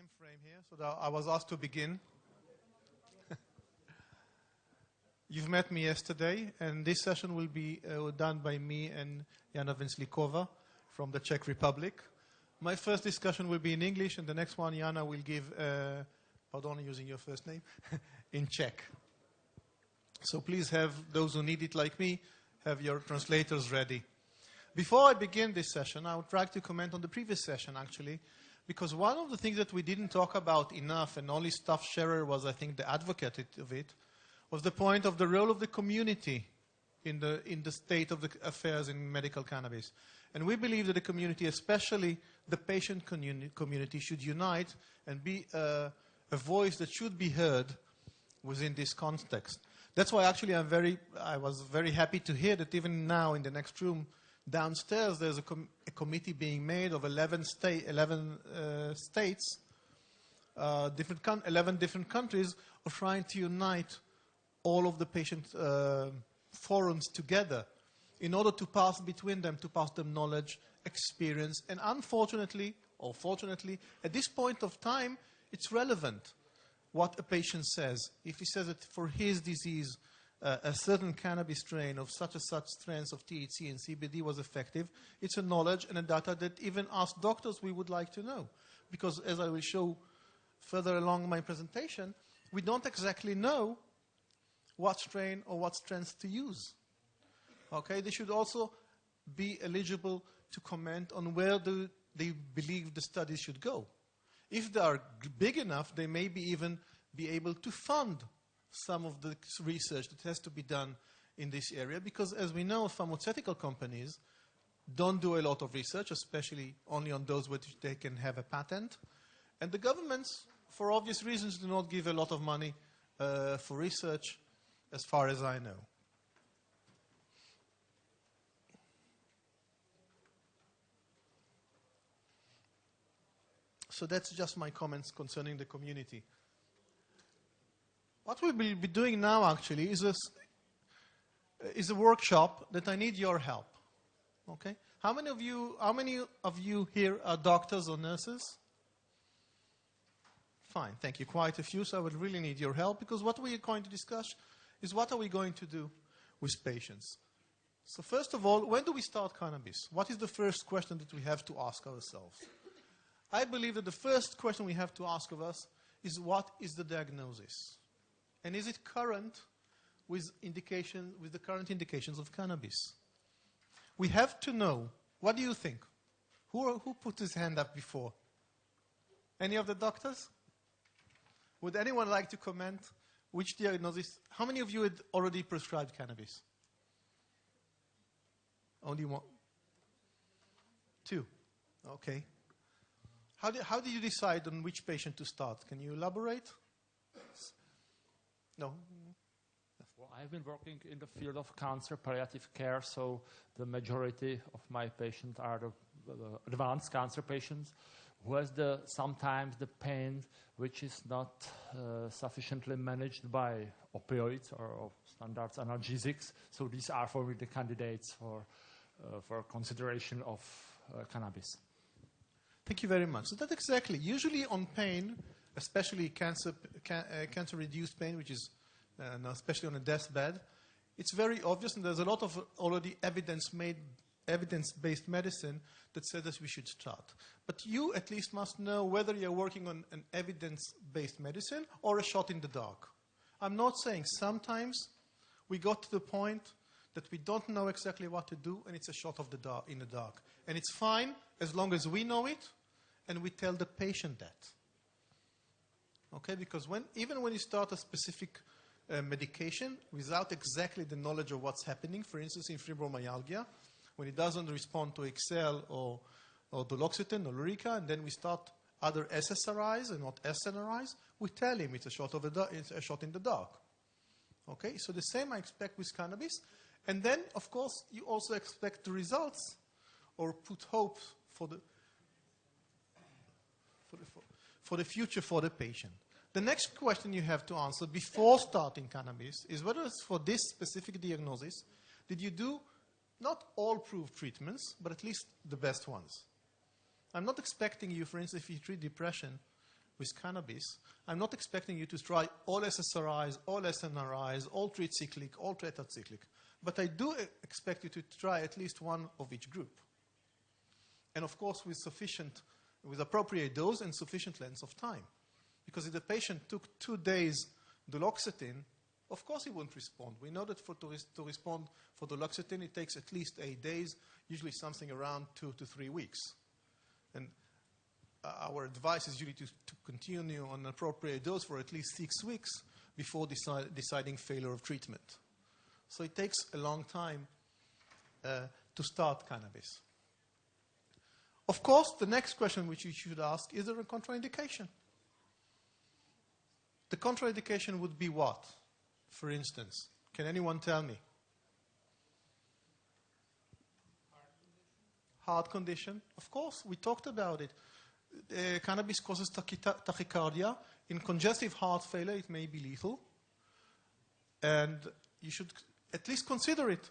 time frame here, so that I was asked to begin. You've met me yesterday, and this session will be done by me and Jana Venslikova from the Czech Republic. My first discussion will be in English, and the next one Jana will give, pardon, using your first name, in Czech. So please have those who need it, like me, have your translators ready. Before I begin this session, I would like to comment on the previous session, actually, because one of the things that we didn't talk about enough, and only Staff Scherer was, I think, the advocate of it, was the point of the role of the community in the state of the affairs in medical cannabis. And we believe that the community, especially the patient community, should unite and be a voice that should be heard within this context. That's why actually I was very happy to hear that even now in the next room downstairs there's a committee being made of 11 states, 11 different countries, of trying to unite all of the patient forums together in order to pass between them, to pass them knowledge, experience, and unfortunately, or fortunately, at this point of time, it's relevant what a patient says. If he says that for his disease, a certain cannabis strain of such and such strains of THC and CBD was effective, it's a knowledge and a data that even us doctors we would like to know. Because as I will show further along my presentation, we don't exactly know what strain or what strains to use. Okay, they should also be eligible to comment on where they believe the studies should go. If they are big enough, they may even be able to fund some of the research that has to be done in this area, because as we know, pharmaceutical companies don't do a lot of research, especially only on those which they can have a patent. And the governments, for obvious reasons, do not give a lot of money for research, as far as I know. So that's just my comments concerning the community. What we will be doing now actually is a workshop that I need your help. Okay? How many of you here are doctors or nurses? Fine, thank you. Quite a few, so I would really need your help, because what we are going to discuss is what are we going to do with patients. So first of all, when do we start cannabis? What is the first question that we have to ask ourselves? I believe that the first question we have to ask of us is, what is the diagnosis? And is it current with the current indications of cannabis? We have to know. What do you think? Who put his hand up before? Any of the doctors? Would anyone like to comment? Which diagnosis? How many of you had already prescribed cannabis? Only one? Two. Okay. How do you decide on which patient to start? Can you elaborate? No? Well, I've been working in the field of cancer palliative care, so the majority of my patients are the advanced cancer patients who has sometimes the pain which is not sufficiently managed by opioids or standard analgesics. So these are for me the candidates for consideration of cannabis. Thank you very much. So that's exactly. Usually on pain, especially cancer-reduced pain, which is especially on a deathbed, it's very obvious, and there's a lot of already evidence-based medicine that says that we should start. But you at least must know whether you're working on an evidence-based medicine or a shot in the dark. I'm not saying sometimes we got to the point that we don't know exactly what to do, and it's a shot in the dark. And it's fine as long as we know it and we tell the patient that. Okay, because even when you start a specific medication without exactly the knowledge of what's happening, for instance in fibromyalgia, when it doesn't respond to Excel or duloxetine or Lyrica, and then we start other SSRIs and not SNRIs, we tell him it's a shot in the dark. Okay, so the same I expect with cannabis. And then, of course, you also expect the results or put hope for the future for the patient. The next question you have to answer before starting cannabis is whether for this specific diagnosis, did you do not all proved treatments, but at least the best ones? I'm not expecting you, for instance, if you treat depression, with cannabis, I'm not expecting you to try all SSRIs, all SNRIs, all tricyclic, all tetracyclic. But I do expect you to try at least one of each group. And of course, with appropriate dose and sufficient length of time. Because if the patient took 2 days duloxetine, of course he won't respond. We know that to respond for duloxetine, it takes at least 8 days, usually something around 2 to 3 weeks. And our advice is usually to continue on an appropriate dose for at least 6 weeks before deciding failure of treatment. So it takes a long time to start cannabis. Of course, the next question which you should ask, is there a contraindication? The contraindication would be what, for instance? Can anyone tell me? Heart condition. Of course, we talked about it. Cannabis causes tachycardia. In congestive heart failure, it may be lethal. And you should at least consider it.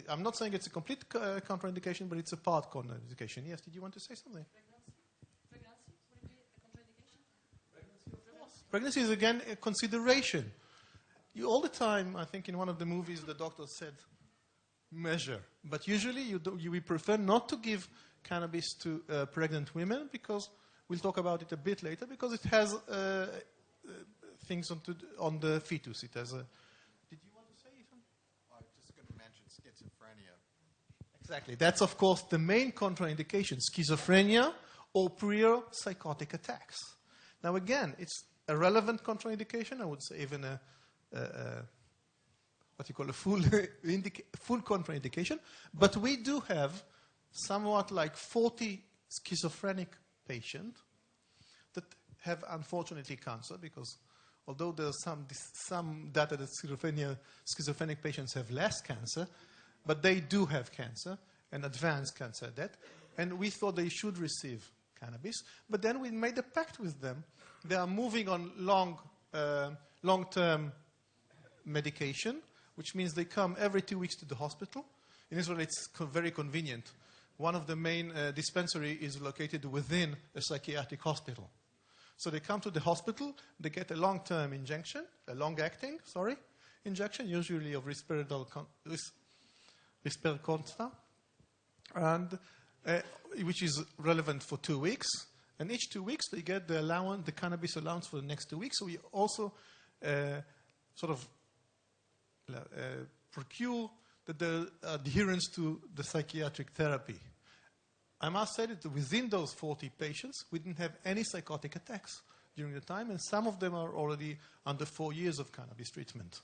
I'm not saying it's a complete contraindication, but it's a part contraindication. Yes, did you want to say something? Pregnancy? Would it be a contraindication? Pregnancy, of course. Pregnancy is, again, a consideration. All the time, I think in one of the movies, the doctor said, measure. But usually we prefer not to give cannabis to pregnant women because, we'll talk about it a bit later, because it has things on the fetus. It has a... Did you want to say something? I was just going to mention schizophrenia. Exactly. That's, of course, the main contraindication, schizophrenia or prior psychotic attacks. Now, again, it's a relevant contraindication. I would say even what you call a full contraindication. But we do have somewhat like 40 schizophrenic patients that have, unfortunately, cancer, because although there's some data that schizophrenic patients have less cancer, but they do have cancer, and advanced cancer at that, and we thought they should receive cannabis. But then we made a pact with them. They are moving on long-term medication, which means they come every 2 weeks to the hospital. In Israel, it's very convenient. One of the main dispensary is located within a psychiatric hospital. So they come to the hospital, they get a long-term injection, injection, usually of risperidone consta, and which is relevant for 2 weeks. And each 2 weeks they get the cannabis allowance for the next 2 weeks. So we also procure the adherence to the psychiatric therapy. I must say that within those 40 patients, we didn't have any psychotic attacks during the time, and some of them are already under 4 years of cannabis treatment.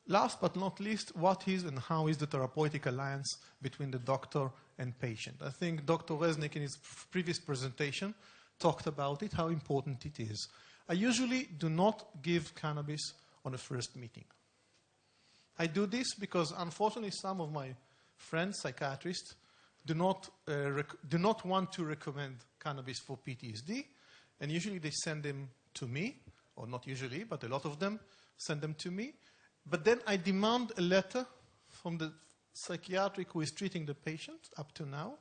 Last but not least, what is and how is the therapeutic alliance between the doctor and patient? I think Dr. Resnick in his previous presentation talked about it, how important it is. I usually do not give cannabis on a first meeting. I do this because, unfortunately, some of my friends, psychiatrists, do not want to recommend cannabis for PTSD, and usually they send them to me, or not usually, but a lot of them send them to me. But then I demand a letter from the psychiatric who is treating the patient up to now.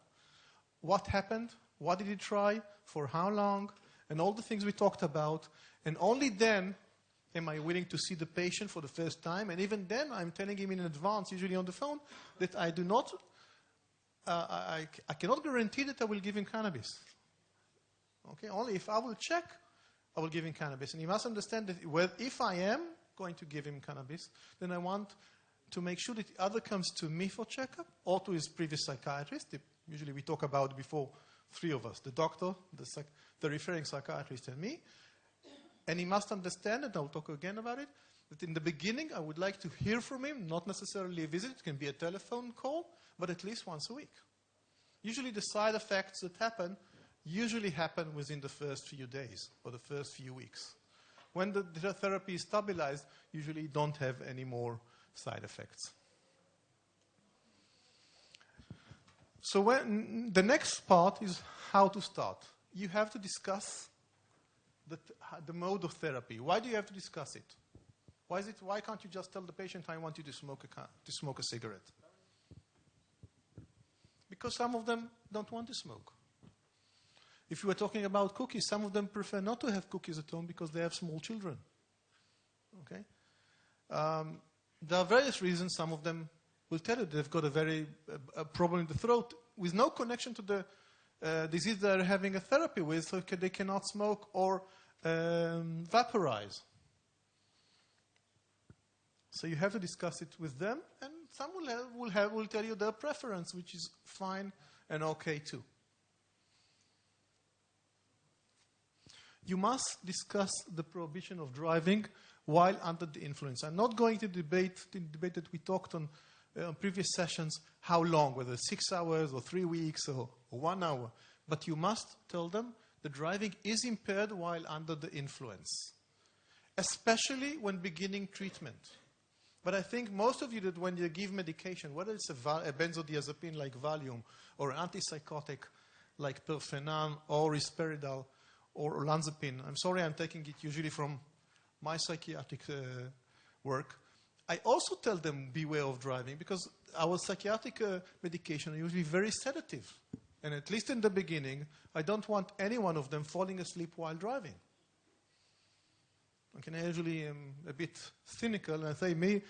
What happened? What did he try? For how long? And all the things we talked about. And only then am I willing to see the patient for the first time. And even then I'm telling him in advance, usually on the phone, that I do not, I cannot guarantee that I will give him cannabis. Okay, only if I will check, I will give him cannabis. And he must understand that if I am going to give him cannabis, then I want to make sure that he either comes to me for checkup or to his previous psychiatrist. Usually we talk about before 3 of us, the doctor, the referring psychiatrist and me. And he must understand, and I'll talk again about it, that in the beginning I would like to hear from him, not necessarily a visit, it can be a telephone call, but at least once a week. Usually the side effects that happen usually happen within the first few days or the first few weeks. When the therapy is stabilized, usually you don't have any more side effects. So the next part is how to start. You have to discuss the mode of therapy. Why do you have to discuss it? Why can't you just tell the patient, I want you to smoke a cigarette? Because some of them don't want to smoke. If you were talking about cookies, some of them prefer not to have cookies at home because they have small children. Okay? There are various reasons. Some of them will tell you they've got a problem in the throat with no connection to the disease they're having a therapy with, so they cannot smoke or vaporize. So you have to discuss it with them, and some will tell you their preference, which is fine and okay too. You must discuss the prohibition of driving while under the influence. I'm not going to debate the debate that we talked on previous sessions, how long, whether 6 hours or 3 weeks or 1 hour. But you must tell them the driving is impaired while under the influence, especially when beginning treatment. But I think most of you that when you give medication, whether it's a benzodiazepine like Valium or an antipsychotic like Terfenan or risperidone or olanzapine, I'm sorry I'm taking it usually from my psychiatric work, I also tell them beware of driving because our psychiatric medication are usually very sedative. And at least in the beginning, I don't want any one of them falling asleep while driving. Okay, I usually am a bit cynical and I say,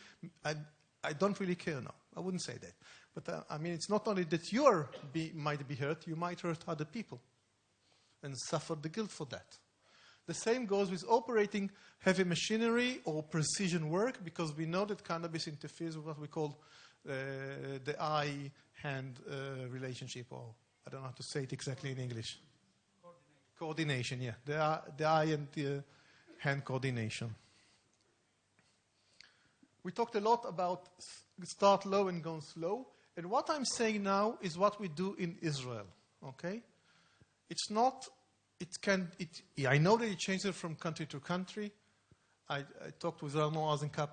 I don't really care now. I wouldn't say that. But I mean, it's not only that you might be hurt, you might hurt other people and suffer the guilt for that. The same goes with operating heavy machinery or precision work, because we know that cannabis interferes with what we call the eye-hand relationship, or I don't know how to say it exactly in English. Coordination, yeah. The eye and the hand coordination. We talked a lot about start low and go slow. And what I'm saying now is what we do in Israel. Okay? It's not... I know that it changes from country to country. I talked with Ramon Azenkap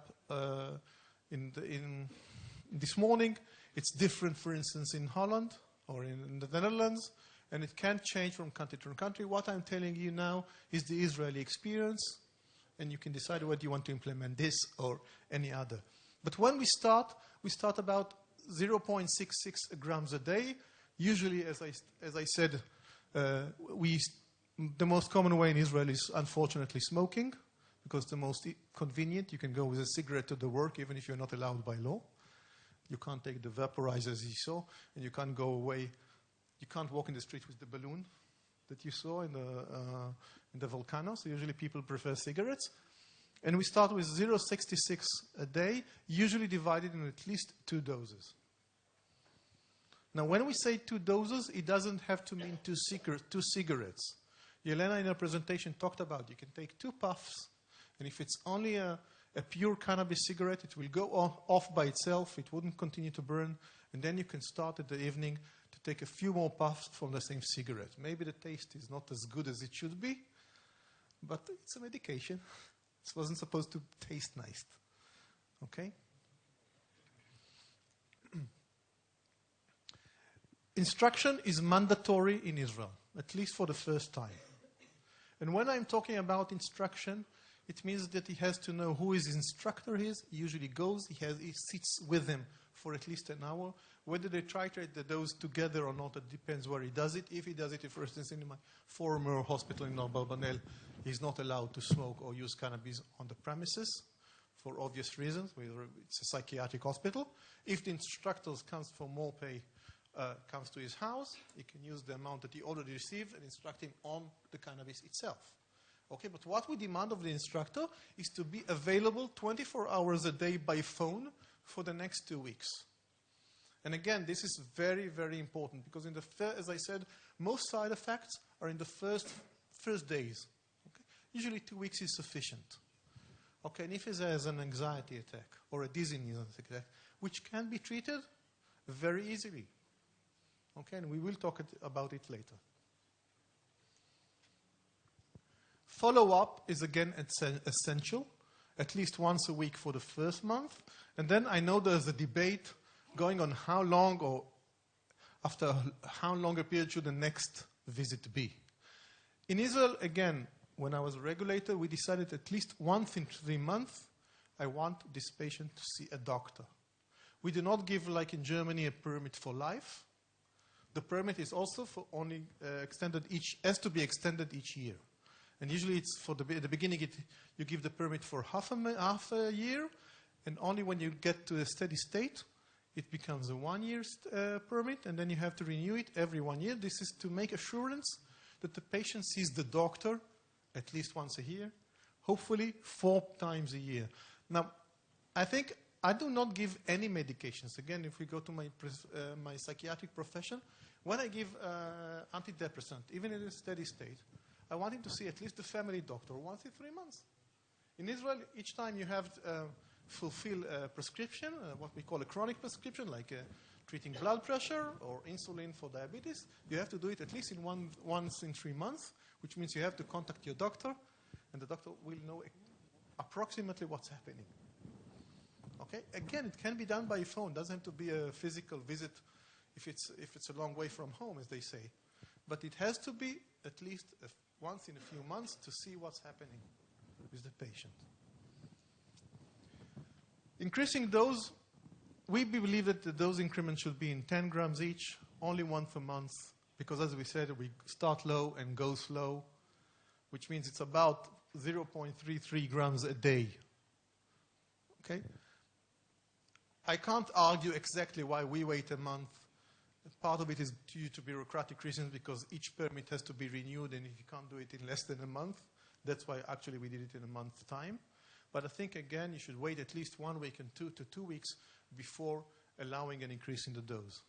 this morning. It's different, for instance, in Holland or in the Netherlands, and it can change from country to country. What I'm telling you now is the Israeli experience, and you can decide whether you want to implement this or any other. But when we start about 0.66 grams a day. Usually, as I said, the most common way in Israel is unfortunately smoking, because the most convenient. You can go with a cigarette to the work even if you're not allowed by law. You can't take the vaporizer as you saw, and you can't go away. You can't walk in the street with the balloon that you saw in the volcano. So usually people prefer cigarettes. And we start with 0.66 a day, usually divided in at least 2 doses. Now, when we say 2 doses, it doesn't have to mean 2 cigarettes. Yelena in her presentation talked about you can take 2 puffs, and if it's only a pure cannabis cigarette, it will go off by itself. It wouldn't continue to burn. And then you can start at the evening to take a few more puffs from the same cigarette. Maybe the taste is not as good as it should be, but it's a medication. It wasn't supposed to taste nice. Okay? Instruction is mandatory in Israel, at least for the first time. And when I'm talking about instruction, it means that he has to know who his instructor is. He usually goes, he sits with him for at least an hour. Whether they titrate the dose together or not, it depends where he does it. If he does it, for instance, in my former hospital in Barbanel, he's not allowed to smoke or use cannabis on the premises for obvious reasons. It's a psychiatric hospital. If the instructor comes for more pay, comes to his house, he can use the amount that he already received and instruct him on the cannabis itself. Okay, but what we demand of the instructor is to be available 24 hours a day by phone for the next 2 weeks. And again, this is very, very important, because as I said, most side effects are in the first days. Okay? Usually 2 weeks is sufficient. Okay, and if he has an anxiety attack or a dizziness attack, which can be treated very easily. Okay, and we will talk about it later. Follow-up is again essential, at least once a week for the first month. And then I know there's a debate going on how long, or after how long a period should the next visit be. In Israel, again, when I was a regulator, we decided at least once in 3 months, I want this patient to see a doctor. We do not give, like in Germany, a permit for life. The permit is also for only has to be extended each year. And usually it's at the beginning you give the permit for half a year, and only when you get to a steady state, it becomes a 1 year permit, and then you have to renew it every 1 year. This is to make assurance that the patient sees the doctor at least once a year, hopefully 4 times a year. Now, I think I do not give any medications. Again, if we go to my psychiatric profession, when I give antidepressant, even in a steady state, I want him to see at least the family doctor once in 3 months. In Israel, each time you have to fulfill a prescription, what we call a chronic prescription, like treating blood pressure or insulin for diabetes, you have to do it at least once in 3 months, which means you have to contact your doctor, and the doctor will know approximately what's happening. Okay? Again, it can be done by phone. It doesn't have to be a physical visit if it's a long way from home, as they say. But it has to be at least once in a few months to see what's happening with the patient. Increasing dose, we believe that the dose increment should be in 10 grams each, only once a month, because as we said, we start low and go slow, which means it's about 0.33 grams a day. Okay? I can't argue exactly why we wait a month. Part of it is due to bureaucratic reasons, because each permit has to be renewed, and if you can't do it in less than a month, that's why actually we did it in a month's time. But I think, again, you should wait at least 1 week and 2 to 2 weeks before allowing an increase in the dose.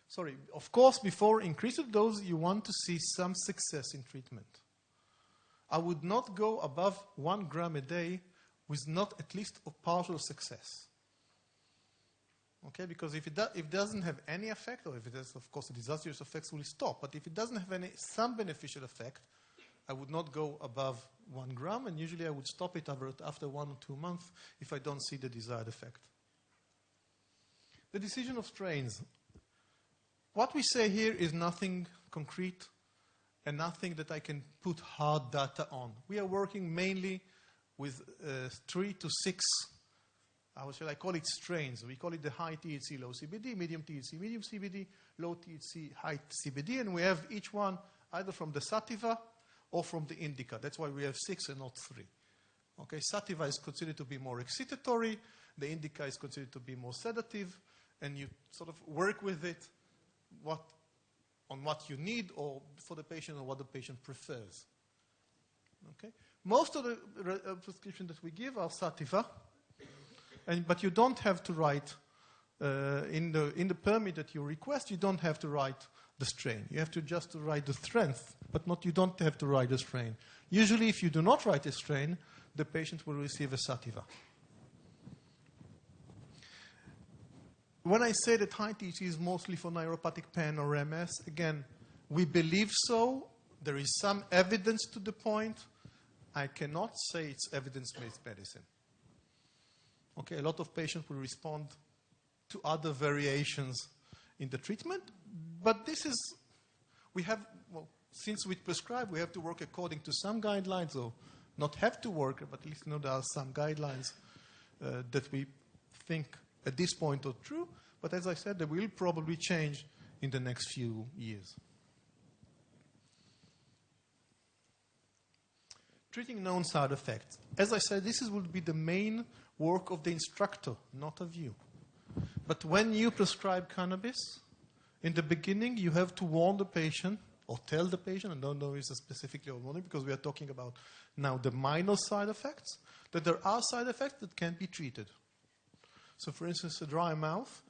Sorry, of course, before increasing the dose, you want to see some success in treatment. I would not go above 1 gram a day with not at least a partial success. Okay, because if it doesn't have any effect, or if it has, of course, the disastrous effects will stop. But if it doesn't have some beneficial effect, I would not go above 1 gram, and usually I would stop it after 1 or 2 months if I don't see the desired effect. The decision of strains. What we say here is nothing concrete and nothing that I can put hard data on. We are working mainly with 3 to 6, how shall I call it, strains. We call it the high THC, low CBD, medium THC, medium CBD, low THC, high CBD, and we have each one either from the sativa or from the indica. That's why we have 6 and not 3. Okay, sativa is considered to be more excitatory, the indica is considered to be more sedative, and you sort of work with it on what you need or for the patient or what the patient prefers. Okay, most of the prescriptions that we give are sativa, but you don't have to write in the permit that you request. You don't have to write the strain. You have to just write the strength, but you don't have to write the strain. Usually, if you do not write a strain, the patient will receive a sativa. When I say that high THC is mostly for neuropathic pain or MS, again, we believe so. There is some evidence to the point. I cannot say it's evidence-based medicine. Okay, a lot of patients will respond to other variations in the treatment, but since we prescribe, we have to work according to some guidelines, or not have to work, but at least there are some guidelines that we think at this point are true, but as I said, they will probably change in the next few years. Treating known side effects. As I said, this will be the main work of the instructor, not of you. But when you prescribe cannabis, in the beginning, you have to warn the patient, or tell the patient, I don't know if it's specifically or warning, because we are talking about now the minor side effects, that there are side effects that can be treated. So, for instance, a dry mouth,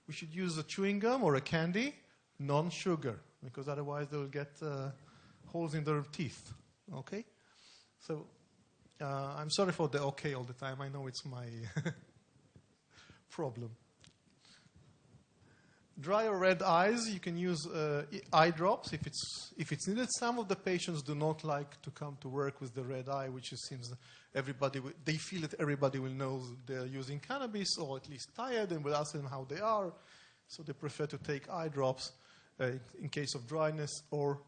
we should use a chewing gum or a candy, non-sugar, because otherwise they'll get holes in their teeth. Okay? So, I'm sorry for the okay all the time. I know it's my problem. Dry or red eyes, you can use eye drops if it's needed. Some of the patients do not like to come to work with the red eye, which it seems they feel that everybody will know they're using cannabis, or at least tired, and will ask them how they are. So they prefer to take eye drops in case of dryness or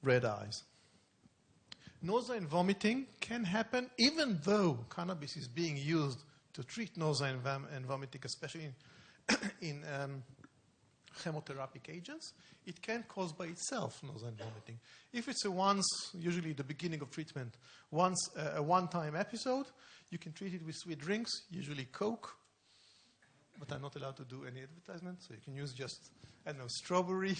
red eyes. Nausea and vomiting can happen even though cannabis is being used to treat nausea and vomiting, especially in chemotherapeutic agents, it can cause by itself nausea and vomiting. If it's usually the beginning of treatment, a one-time episode, you can treat it with sweet drinks, usually Coke, but I'm not allowed to do any advertisement, so you can use just, strawberry,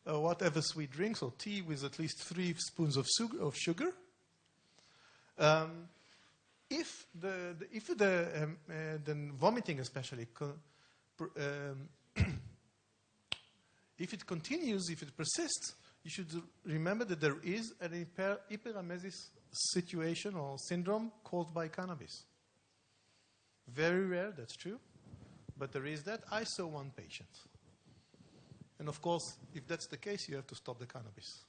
whatever sweet drinks, or tea with at least 3 spoons of sugar. If the vomiting especially, if it continues, if it persists, you should remember that there is an hyperemesis situation or syndrome caused by cannabis. Very rare, that's true, but there is that. I saw one patient. And of course, if that's the case, you have to stop the cannabis.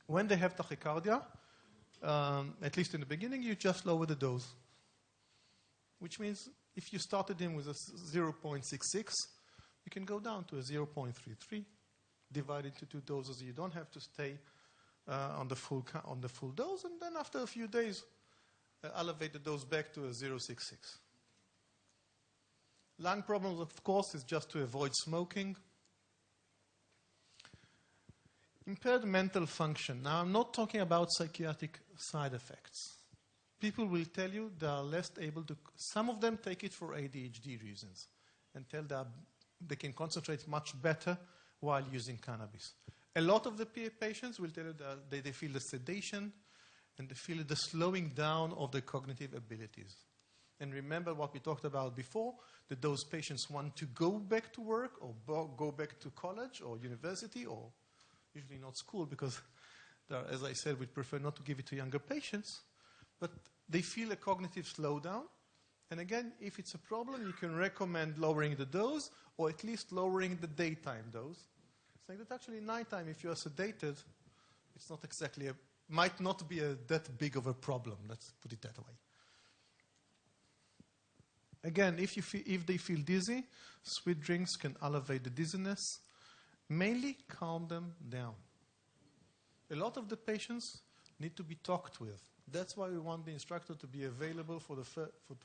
When they have tachycardia, at least in the beginning, you just lower the dose. Which means if you started in with a 0.66, you can go down to a 0.33, divide into 2 doses. You don't have to stay on the full dose, and then after a few days, elevate the dose back to a 0.66. Lung problems, of course, is just to avoid smoking. Impaired mental function. Now, I'm not talking about psychiatric side effects. People will tell you they are less able to, some of them take it for ADHD reasons and tell that they can concentrate much better while using cannabis. A lot of the patients will tell you that they feel the sedation and they feel the slowing down of their cognitive abilities. And remember what we talked about before, that those patients want to go back to work or go back to college or university, or usually not school, because, as I said, we prefer not to give it to younger patients. But they feel a cognitive slowdown. And again, if it's a problem, you can recommend lowering the dose or at least lowering the daytime dose. Saying that actually nighttime, if you are sedated, it's not exactly might not be that big of a problem. Let's put it that way. Again, if they feel dizzy, sweet drinks can elevate the dizziness, mainly calm them down. A lot of the patients need to be talked with. That's why we want the instructor to be available for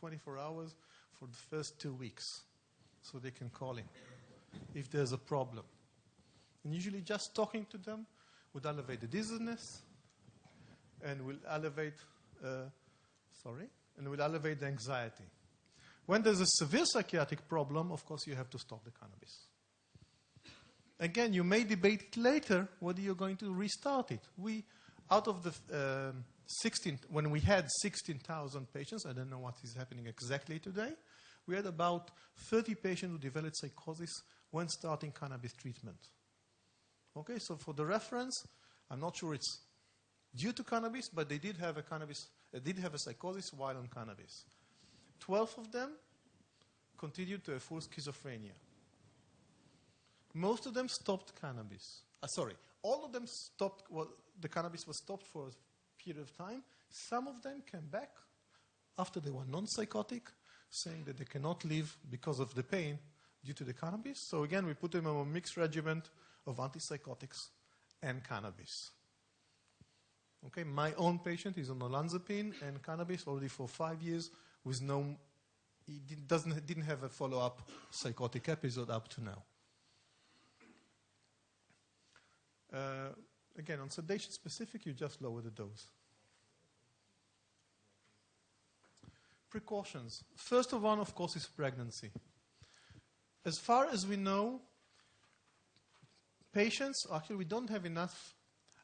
24 hours for the first 2 weeks, so they can call him if there's a problem. And usually just talking to them would elevate the dizziness and will elevate the anxiety. When there's a severe psychiatric problem, of course, you have to stop the cannabis. Again, you may debate it later whether you're going to restart it. Out of the when we had 16,000 patients, I don't know what is happening exactly today, we had about 30 patients who developed psychosis when starting cannabis treatment. Okay, so for the reference, I'm not sure it's due to cannabis, but they did have a psychosis while on cannabis. 12 of them continued to a full schizophrenia. Most of them stopped cannabis. All of them stopped. The cannabis was stopped for a period of time. Some of them came back after they were non-psychotic, saying that they cannot live because of the pain due to the cannabis. So again, we put them on a mixed regimen of antipsychotics and cannabis. Okay, my own patient is on olanzapine and cannabis already for 5 years with didn't have a follow-up psychotic episode up to now. Again, on sedation specific, you just lower the dose. Precautions. First of all, of course, is pregnancy. As far as we know, patients, actually we don't have enough.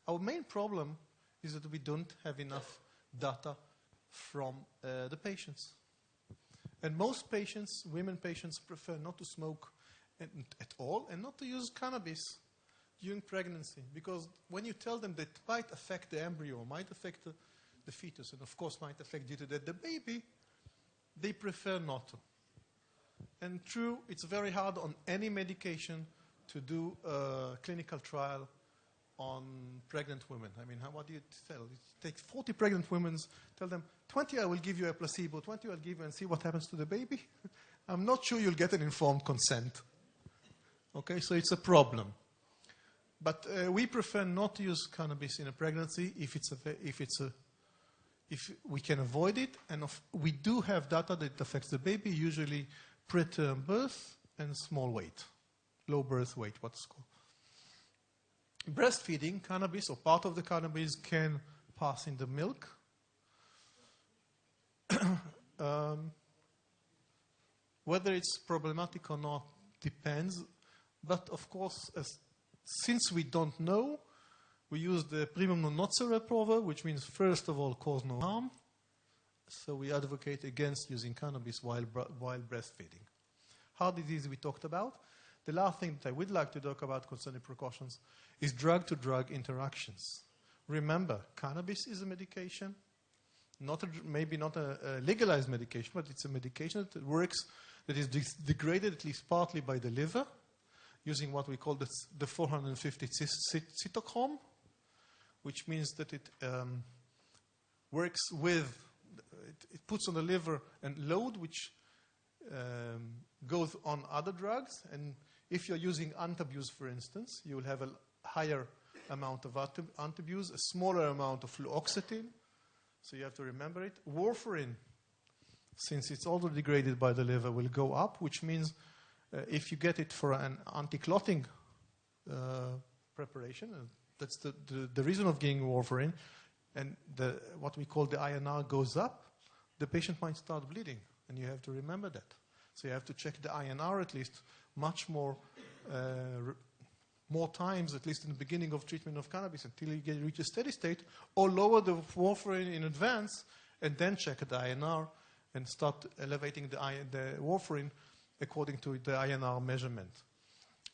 Our main problem is that we don't have enough data from the patients. And most patients, women patients, prefer not to smoke at all and not to use cannabis during pregnancy, because when you tell them that it might affect the embryo, might affect the fetus, and of course might affect due to that the baby, they prefer not to. And true, it's very hard on any medication to do a clinical trial on pregnant women. I mean, what do you tell? You take 40 pregnant women, tell them, 20 I will give you a placebo, 20 I'll give you and see what happens to the baby. I'm not sure you'll get an informed consent. Okay, so it's a problem. But we prefer not to use cannabis in a pregnancy if it's if we can avoid it, and we do have data that affects the baby, usually preterm birth and small weight, low birth weight, what's called. Breastfeeding, cannabis or part of the cannabis can pass in the milk. Whether it's problematic or not depends, but of course, since we don't know, we use the primum non nocere prover, which means first of all cause no harm. So we advocate against using cannabis while breastfeeding. Heart disease we talked about. The last thing that I would like to talk about concerning precautions is drug-to-drug interactions. Remember, cannabis is a medication, maybe not a legalized medication, but it's a medication that works, that is degraded at least partly by the liver, using what we call the 450 cytochrome, which means that it works with, it puts on the liver a load which goes on other drugs. And if you're using antabuse, for instance, you will have a higher amount of antabuse, a smaller amount of fluoxetine. So you have to remember it. Warfarin, since it's also degraded by the liver, will go up, which means if you get it for an anti-clotting preparation, that's the reason of getting warfarin, and what we call the INR goes up, the patient might start bleeding, and you have to remember that. So you have to check the INR at least much more times, at least in the beginning of treatment of cannabis, until you reach a steady state, or lower the warfarin in advance, and then check the INR and start elevating the warfarin according to the INR measurement.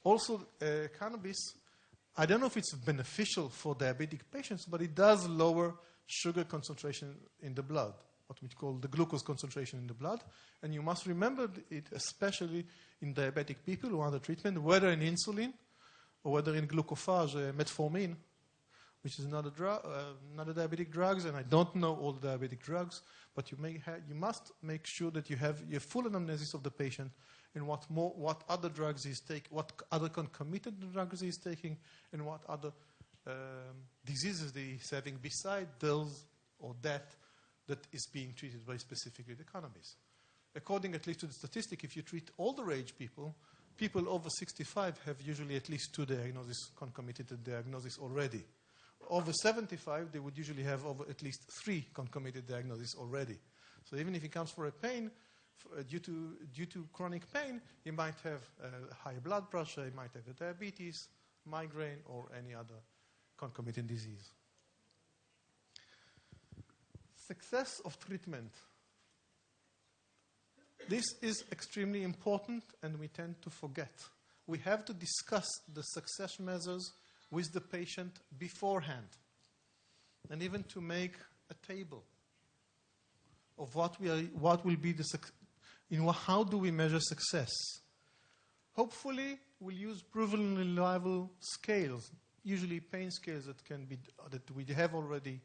Also, cannabis, I don't know if it's beneficial for diabetic patients, but it does lower sugar concentration in the blood, what we call the glucose concentration in the blood. And you must remember it, especially in diabetic people who are under treatment, whether in insulin or whether in glucophage, metformin, which is another diabetic drugs, and I don't know all the diabetic drugs, but you must make sure that you have your full anamnesis of the patient and what other drugs he's taking, what other concomitant drugs he's taking, and what other diseases that he's having beside those or that is being treated by specifically the cannabis. According at least to the statistic, if you treat older age people over 65 have usually at least 2 concomitant diagnoses already. Over 75, they would usually have at least 3 concomitant diagnoses already. So even if he comes for a pain, due to chronic pain, he might have high blood pressure, he might have a diabetes, migraine, or any other concomitant disease. Success of treatment. This is extremely important, and we tend to forget. We have to discuss the success measures with the patient beforehand, and even to make a table of what will be the how do we measure success. Hopefully, we'll use proven and reliable scales, usually pain scales that we have already,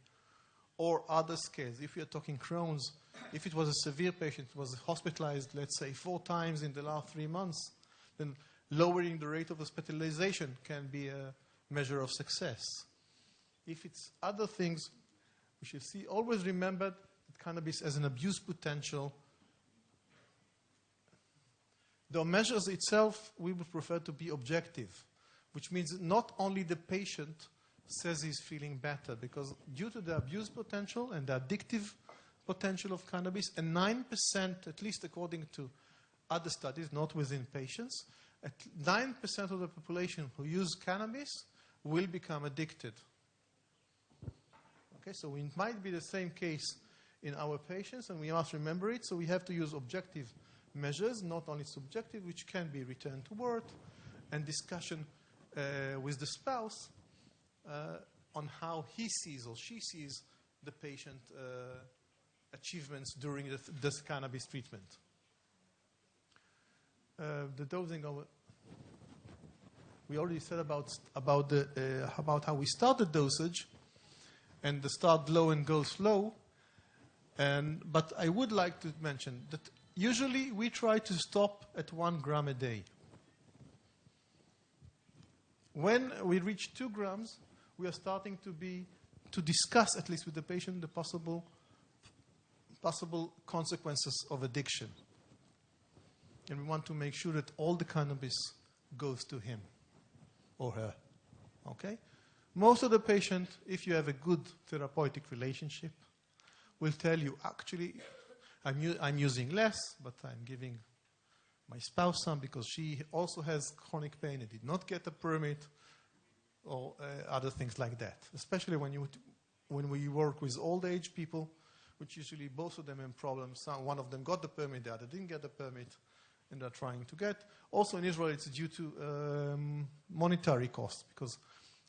or other scales. If we are talking Crohn's, if it was a severe patient, was hospitalized, let's say, 4 times in the last 3 months, then lowering the rate of hospitalization can be a measure of success. If it's other things, we should always remember that cannabis has an abuse potential. The measures itself, we would prefer to be objective, which means not only the patient says he's feeling better, because due to the abuse potential and the addictive potential of cannabis, and 9%, at least according to other studies, not within patients, 9% of the population who use cannabis will become addicted. Okay, so it might be the same case in our patients, and we must remember it. So we have to use objective measures, not only subjective, which can be return to work and discussion with the spouse on how he sees or she sees the patient achievements during this cannabis treatment. The dosing of we already said about how we start the dosage, and the start low and go slow. But I would like to mention that usually we try to stop at 1 gram a day. When we reach 2 grams, we are starting to discuss, at least with the patient, the possible possible consequences of addiction. And we want to make sure that all the cannabis goes to him or her. Okay? Most of the patient, if you have a good therapeutic relationship, will tell you, actually, I'm using less, but I'm giving my spouse some because she also has chronic pain and did not get a permit, or other things like that. Especially when we work with old age people, which usually both of them have problems. One of them got the permit, the other didn't get the permit, and they're trying to get. Also in Israel, it's due to monetary costs, because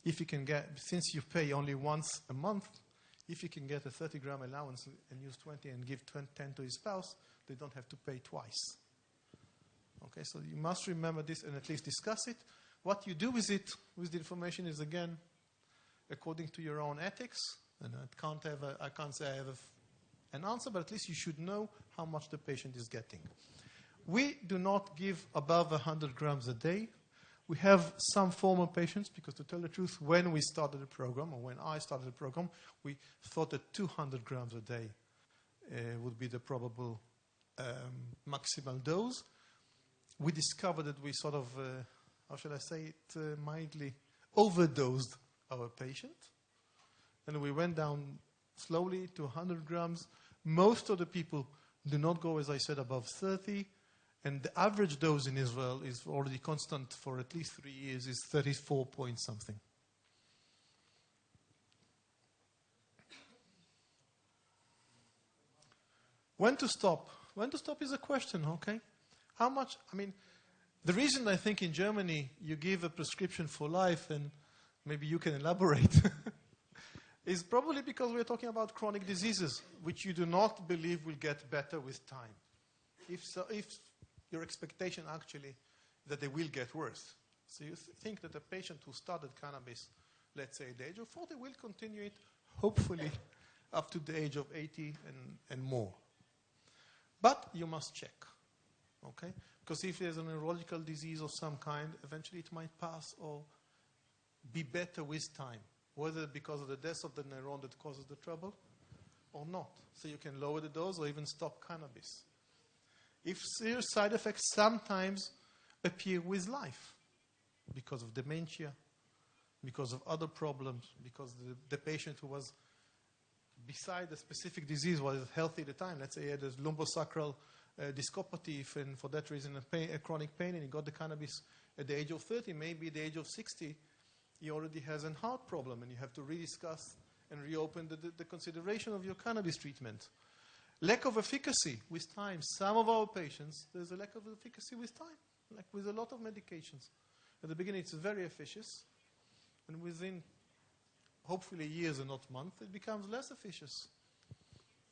if you can get, since you pay only once a month, if you can get a 30-gram allowance and use 20 and give 10 to his spouse, they don't have to pay twice. Okay, so you must remember this and at least discuss it. What you do with it, with the information, is again according to your own ethics. And I can't say I have an answer, but at least you should know how much the patient is getting. We do not give above 100 grams a day. We have some former patients, because to tell the truth, when we started the program, or when I started the program, we thought that 200 grams a day would be the probable maximal dose. We discovered that we sort of, how shall I say it, mildly overdosed our patient. And we went down slowly to 100 grams. Most of the people do not go, as I said, above 30. And the average dose in Israel is already constant for at least 3 years, is 34 point something. When to stop? When to stop is a question, okay? How much? I mean, the reason I think in Germany you give a prescription for life, and maybe you can elaborate, is probably because we're talking about chronic diseases, which you do not believe will get better with time. If your expectation actually that they will get worse. So you think that a patient who started cannabis, let's say at the age of 40, will continue it, hopefully, up to the age of 80 and more. But you must check, okay? Because if there's a neurological disease of some kind, eventually it might pass or be better with time, whether because of the death of the neuron that causes the trouble or not. So you can lower the dose or even stop cannabis. If serious side effects sometimes appear with life, because of dementia, because of other problems, because the patient who was beside the specific disease was healthy at the time. Let's say he had a lumbosacral discopathy, and for that reason a chronic pain, and he got the cannabis at the age of 30, maybe at the age of 60, he already has a heart problem, and you have to rediscuss and reopen the consideration of your cannabis treatment. Lack of efficacy with time. Some of our patients, there's a lack of efficacy with time, like with a lot of medications. At the beginning, it's very efficacious, and within, hopefully, years and not months, it becomes less efficacious.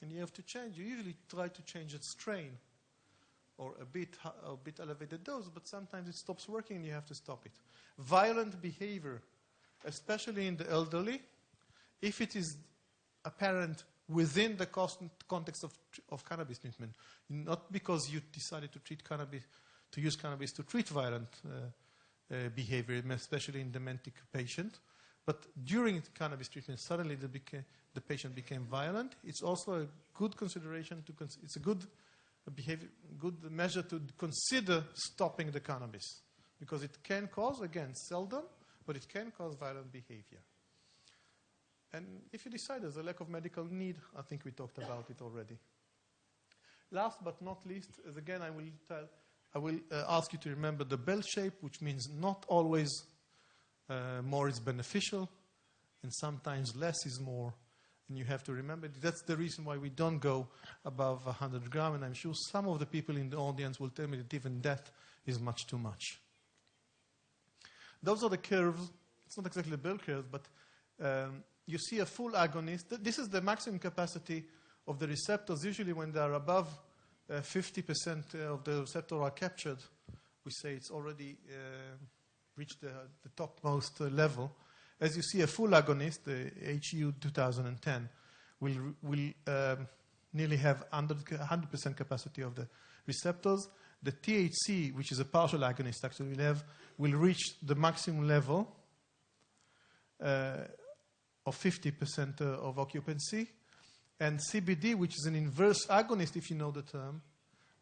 And you have to change. You usually try to change its strain or a bit elevated dose, but sometimes it stops working and you have to stop it. Violent behavior, especially in the elderly, if it is apparent within the context of cannabis treatment, not because you decided to use cannabis to treat violent behavior, especially in dementic patient, but during cannabis treatment, suddenly the patient became violent. It's also a good consideration it's a good behavior, good measure to consider stopping the cannabis, because it can cause, again, seldom, but it can cause violent behavior. And if you decide there's a lack of medical need, I think we talked about it already. Last but not least, as again, I will ask you to remember the bell shape, which means not always more is beneficial, and sometimes less is more. And you have to remember that's the reason why we don't go above 100 grams. And I'm sure some of the people in the audience will tell me that even that is much too much. Those are the curves. It's not exactly the bell curve, but you see a full agonist. This is the maximum capacity of the receptors. Usually when they are above 50% of the receptor are captured, we say it's already reached the topmost level. As you see, a full agonist, the HU 2010, will nearly have 100% capacity of the receptors. The THC, which is a partial agonist, actually will reach the maximum level of 50% of occupancy. And CBD, which is an inverse agonist, if you know the term,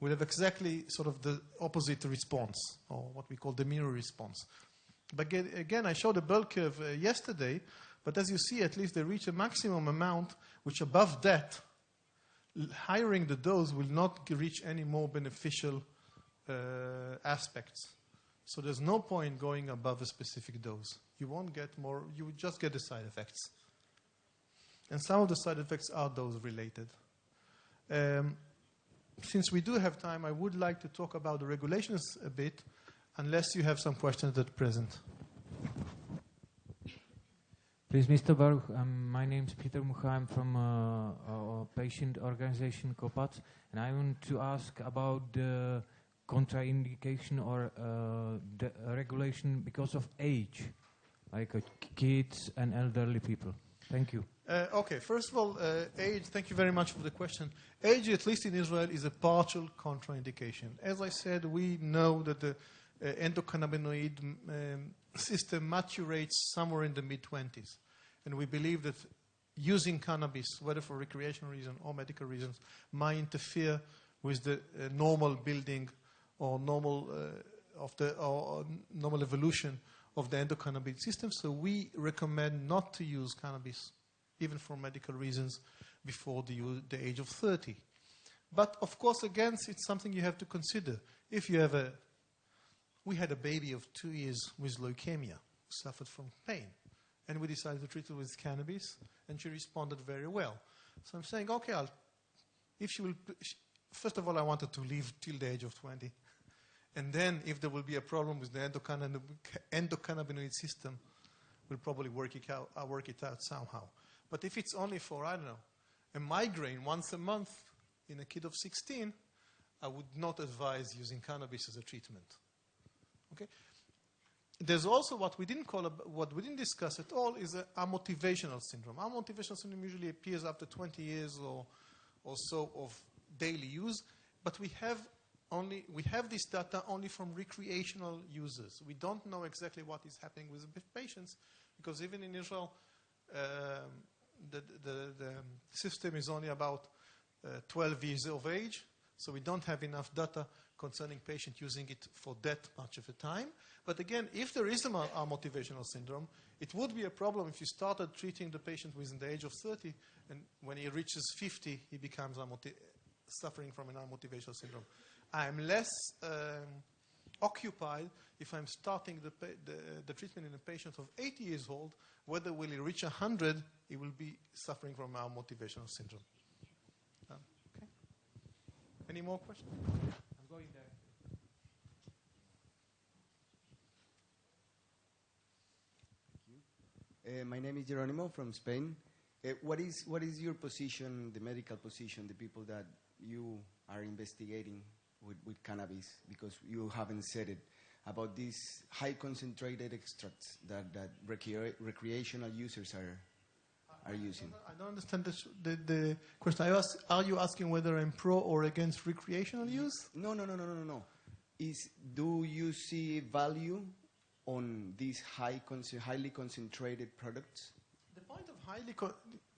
will have exactly sort of the opposite response, or what we call the mirror response. But again, I showed a bell curve yesterday, but as you see, at least they reach a maximum amount, which above that, highering the dose will not reach any more beneficial aspects. So there's no point going above a specific dose. You won't get more, you will just get the side effects. And some of the side effects are dose related. Since we do have time, I would like to talk about the regulations a bit, unless you have some questions at present. Please, Mr. Baruch, my name is Peter Mucha. I'm from a patient organization, COPAT, and I want to ask about the contraindication or the regulation because of age, like kids and elderly people. Thank you. Okay, first of all, age, thank you very much for the question. Age, at least in Israel, is a partial contraindication. As I said, we know that the endocannabinoid system maturates somewhere in the mid-20s. And we believe that using cannabis, whether for recreational reasons or medical reasons, might interfere with the normal building or normal normal evolution of the endocannabinoid system. So we recommend not to use cannabis, even for medical reasons, before the age of 30. But of course, again, it's something you have to consider. If you have we had a baby of 2 years with leukemia, who suffered from pain, and we decided to treat her with cannabis, and she responded very well. So I'm saying, okay, if she will, first of all, I wanted to live till the age of 20. And then if there will be a problem with the endocannabinoid system, we'll probably work it out somehow. But if it's only for, I don't know, a migraine once a month in a kid of 16, I would not advise using cannabis as a treatment. Okay? There's also what we didn't discuss at all is a amotivational syndrome. Amotivational syndrome usually appears after 20 years or so of daily use, but we have this data only from recreational users. We don't know exactly what is happening with the patients, because even in Israel, the system is only about 12 years of age, so we don't have enough data concerning patients using it for that much of a time. But again, if there is a motivational syndrome, it would be a problem if you started treating the patient within the age of 30, and when he reaches 50, he becomes suffering from an motivational syndrome. I'm less occupied if I'm starting the treatment in a patient of 80 years old, whether will he reach 100, he will be suffering from our motivational syndrome. Okay. Any more questions? I'm going there. Thank you. My name is Geronimo from Spain. What is your position, the medical position, the people that you are investigating with cannabis, because you haven't said it, about these high concentrated extracts that recreational users are using? I don't understand the question. Are you asking whether I'm pro or against recreational use? No. Do you see value on these highly concentrated products?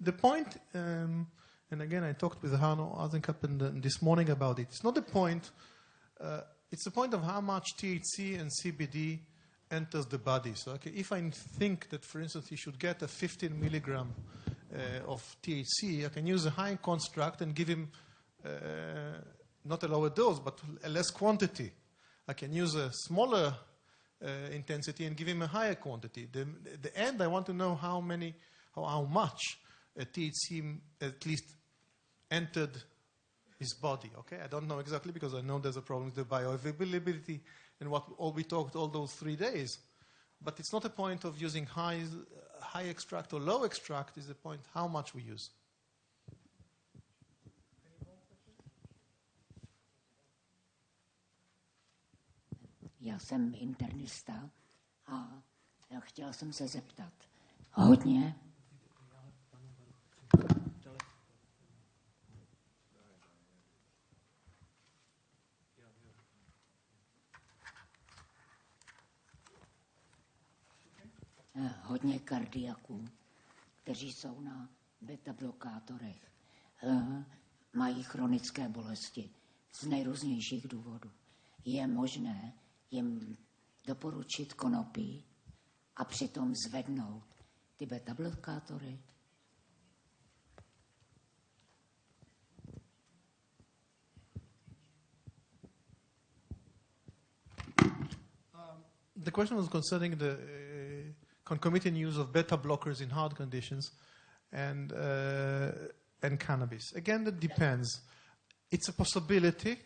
The point, and again, I talked with Hanno Azenkap this morning about it. It's not the point. It's the point of how much THC and CBD enters the body. So, okay, if I think that, for instance, he should get a 15 milligram of THC, I can use a high construct and give him not a lower dose, but a less quantity. I can use a smaller intensity and give him a higher quantity. The end, I want to know how much THC at least entered his body. Okay, I don't know exactly, because I know there's a problem with the bioavailability and what all we talked all those 3 days. But it's not a point of using high extract or low extract. It's the point how much we use. Já jsem internista a chtěla jsem se zeptat. Hodně. Hodně kardiaků, kteří jsou na beta blokátorech, mají chronické bolesti z nejrůznějších důvodů. Je možné jim doporučit konopí a přitom zvednout ty beta-blokátory? The question was concerning the concomitant use of beta blockers in heart conditions and cannabis. Again, that depends. It's a possibility,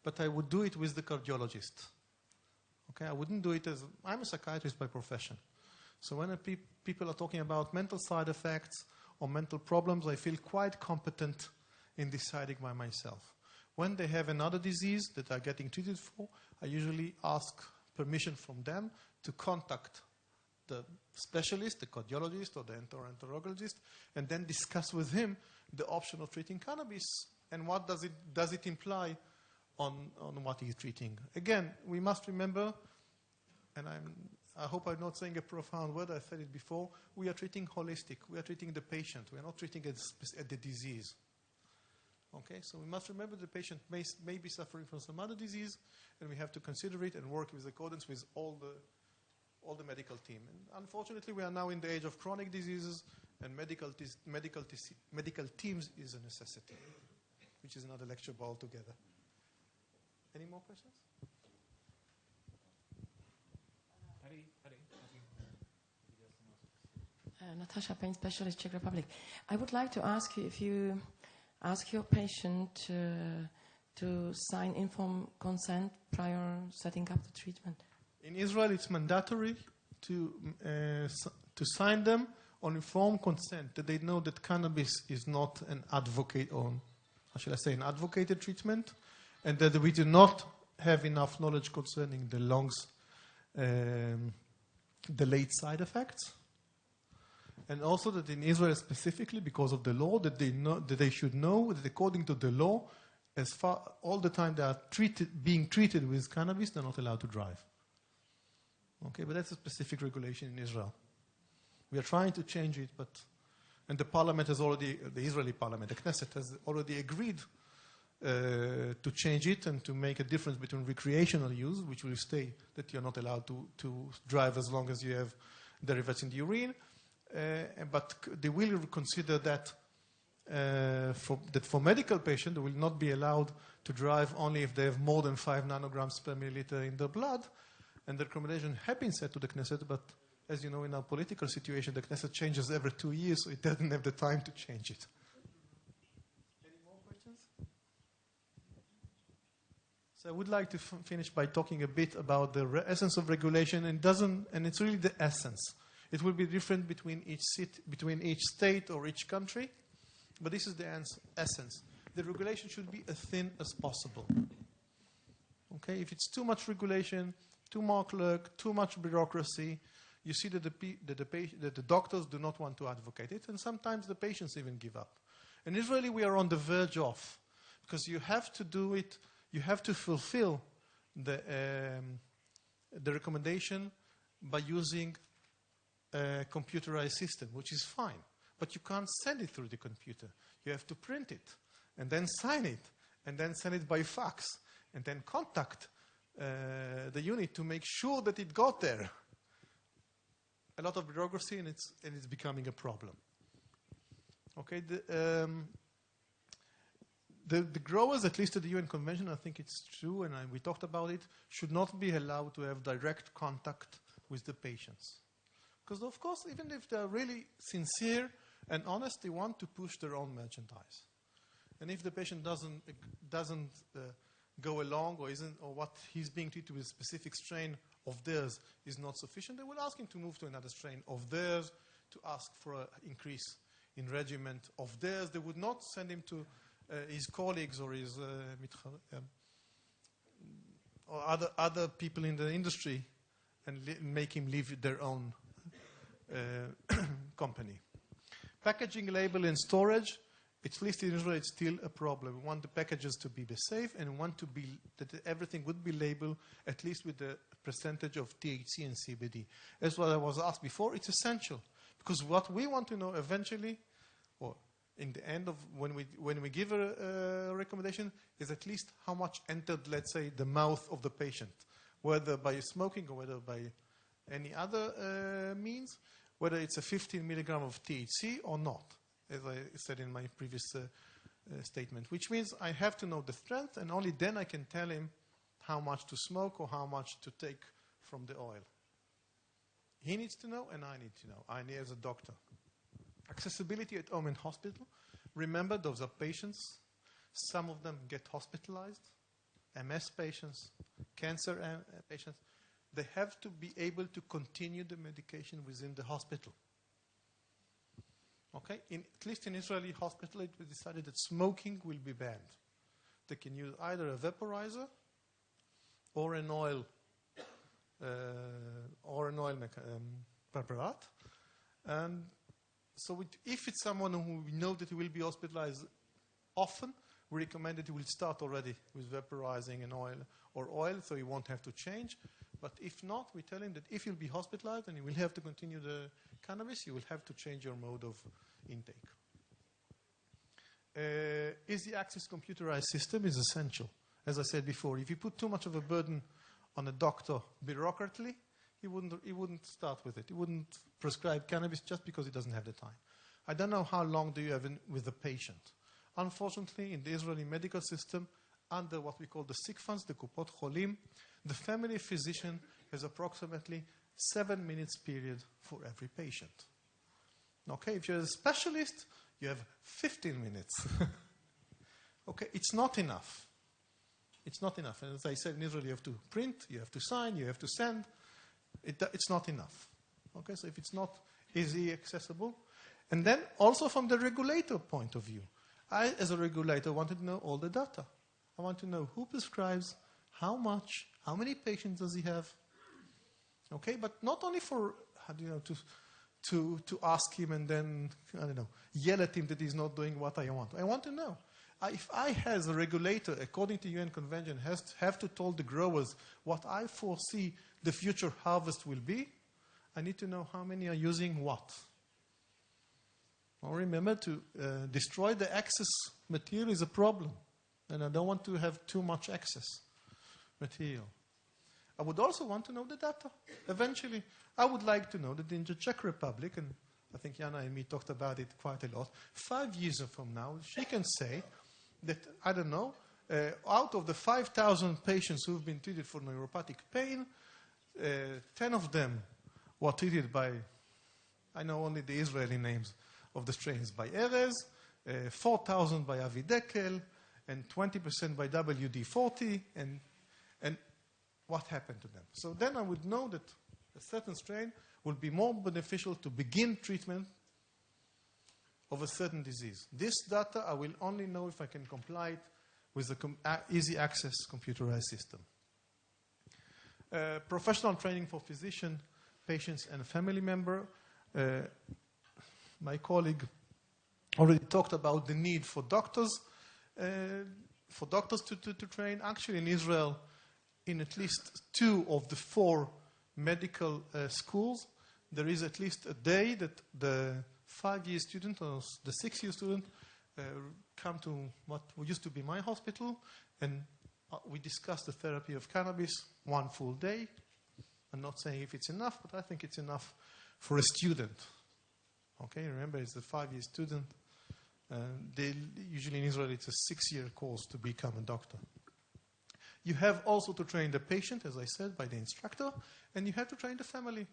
but I would do it with the cardiologist. Okay, I wouldn't do it as I'm a psychiatrist by profession. So when people are talking about mental side effects or mental problems, I feel quite competent in deciding by myself. When they have another disease that they're getting treated for, I usually ask permission from them to contact the specialist, the cardiologist or the enterologist, and then discuss with him the option of treating cannabis and what does it imply on what he's treating. Again, we must remember, and I hope I'm not saying a profound word, I said it before, we are treating holistic. We are treating the patient. We are not treating the disease. Okay, so we must remember the patient may be suffering from some other disease, and we have to consider it and work with accordance with all the medical team. And unfortunately, we are now in the age of chronic diseases, and medical teams is a necessity, which is another lecture altogether. Any more questions? Natasha, pain specialist, Czech Republic. I would like to ask you if you ask your patient to sign informed consent prior setting up the treatment. In Israel, it's mandatory to sign them on informed consent, that they know that cannabis is not an advocate, or how should I say, an advocated treatment, and that we do not have enough knowledge concerning the lungs, the late side effects. And also that in Israel specifically, because of the law, that they should know that according to the law, all the time they are being treated with cannabis, they're not allowed to drive. Okay, but that's a specific regulation in Israel. We are trying to change it, and the parliament has already, the Israeli parliament, the Knesset, has already agreed to change it and to make a difference between recreational use, which will stay, that you're not allowed to drive as long as you have derivatives in the urine. But they will consider that for medical patients, they will not be allowed to drive only if they have more than 5 nanograms per milliliter in their blood. And the recommendation has been set to the Knesset, but as you know, in our political situation, the Knesset changes every 2 years, so it doesn't have the time to change it. Any more questions? So I would like to finish by talking a bit about the essence of regulation, and it's really the essence. It will be different between each state or each country, but this is the essence. The regulation should be as thin as possible. Okay, if it's too much regulation, too much clerk, too much bureaucracy, you see that the doctors do not want to advocate it, and sometimes the patients even give up. And Israeli, we are on the verge of, because you have to do it, you have to fulfill the recommendation by using a computerized system, which is fine. But you can't send it through the computer. You have to print it, and then sign it, and then send it by fax, and then contact the unit to make sure that it got there. A lot of bureaucracy, and it's becoming a problem. Okay, the growers, at least at the UN Convention, I think it's true, and we talked about it, should not be allowed to have direct contact with the patients. Because, of course, even if they're really sincere and honest, they want to push their own merchandise. And if the patient doesn't go along or what he's being treated with a specific strain of theirs is not sufficient, they will ask him to move to another strain of theirs, to ask for an increase in regimen of theirs. They would not send him to his colleagues or his or other people in the industry and make him leave their own company. Packaging, label, and storage, it's listed in Israel, it's still a problem. We want the packages to be safe, and we want that everything would be labeled at least with the percentage of THC and CBD. As what I was asked before, it's essential. Because what we want to know eventually, or in the end of when we give a recommendation is at least how much entered, let's say, the mouth of the patient, whether by smoking or whether by any other means, whether it's a 15 milligram of THC or not, as I said in my previous statement, which means I have to know the strength, and only then I can tell him how much to smoke or how much to take from the oil. He needs to know, and I need to know. I need as a doctor. Accessibility at home and hospital. Remember, those are patients. Some of them get hospitalized. MS patients, cancer patients. They have to be able to continue the medication within the hospital. Okay? At least in Israeli hospital, it was decided that smoking will be banned. They can use either a vaporizer or an oil preparat. And so if it's someone who we know that he will be hospitalized often, we recommend that he will start already with vaporizing an oil or oil, so he won't have to change. But if not, we tell him that if he'll be hospitalized and he will have to continue the cannabis, you will have to change your mode of intake. Easy access computerized system is essential. As I said before, if you put too much of a burden on a doctor bureaucratically, he wouldn't start with it. He wouldn't prescribe cannabis just because he doesn't have the time. I don't know how long do you have with the patient. Unfortunately, in the Israeli medical system, under what we call the sick funds, the Kupot Cholim, the family physician has approximately 7 minutes period for every patient. Okay, if you're a specialist, you have 15 minutes. Okay, it's not enough. It's not enough. And as I said, in Israel, you have to print, you have to sign, you have to send. It's not enough. Okay, so if it's not easy accessible. And then also from the regulator point of view, I, as a regulator, wanted to know all the data. I want to know who prescribes, how much, how many patients does he have. Okay, but not only for, to ask him and then, yell at him that he's not doing what I want. I want to know. If I, as a regulator, according to UN Convention, have to tell the growers what I foresee the future harvest will be, I need to know how many are using what. Well, remember, to destroy the excess material is a problem, and I don't want to have too much excess material. I would also want to know the data. Eventually, I would like to know that in the Czech Republic, and I think Jana and me talked about it quite a lot, 5 years from now, she can say that, I don't know, out of the 5,000 patients who've been treated for neuropathic pain, 10 of them were treated by, I know only the Israeli names of the strains, by Erez, 4,000 by Avidekel, and 20% by WD-40, and what happened to them. So then I would know that a certain strain would be more beneficial to begin treatment of a certain disease. This data I will only know if I can comply it with the easy access computerized system. Professional training for physician, patients, and family member. My colleague already talked about the need for doctors to train. Actually, in Israel, in at least 2 of the 4 medical schools, there is at least a day that the 5-year student or the 6-year student come to what used to be my hospital, and we discuss the therapy of cannabis 1 full day. I'm not saying if it's enough, but I think it's enough for a student. Okay, remember, it's a 5-year student. Usually in Israel, it's a 6-year course to become a doctor. You have also to train the patient, as I said, by the instructor, and you have to train the family.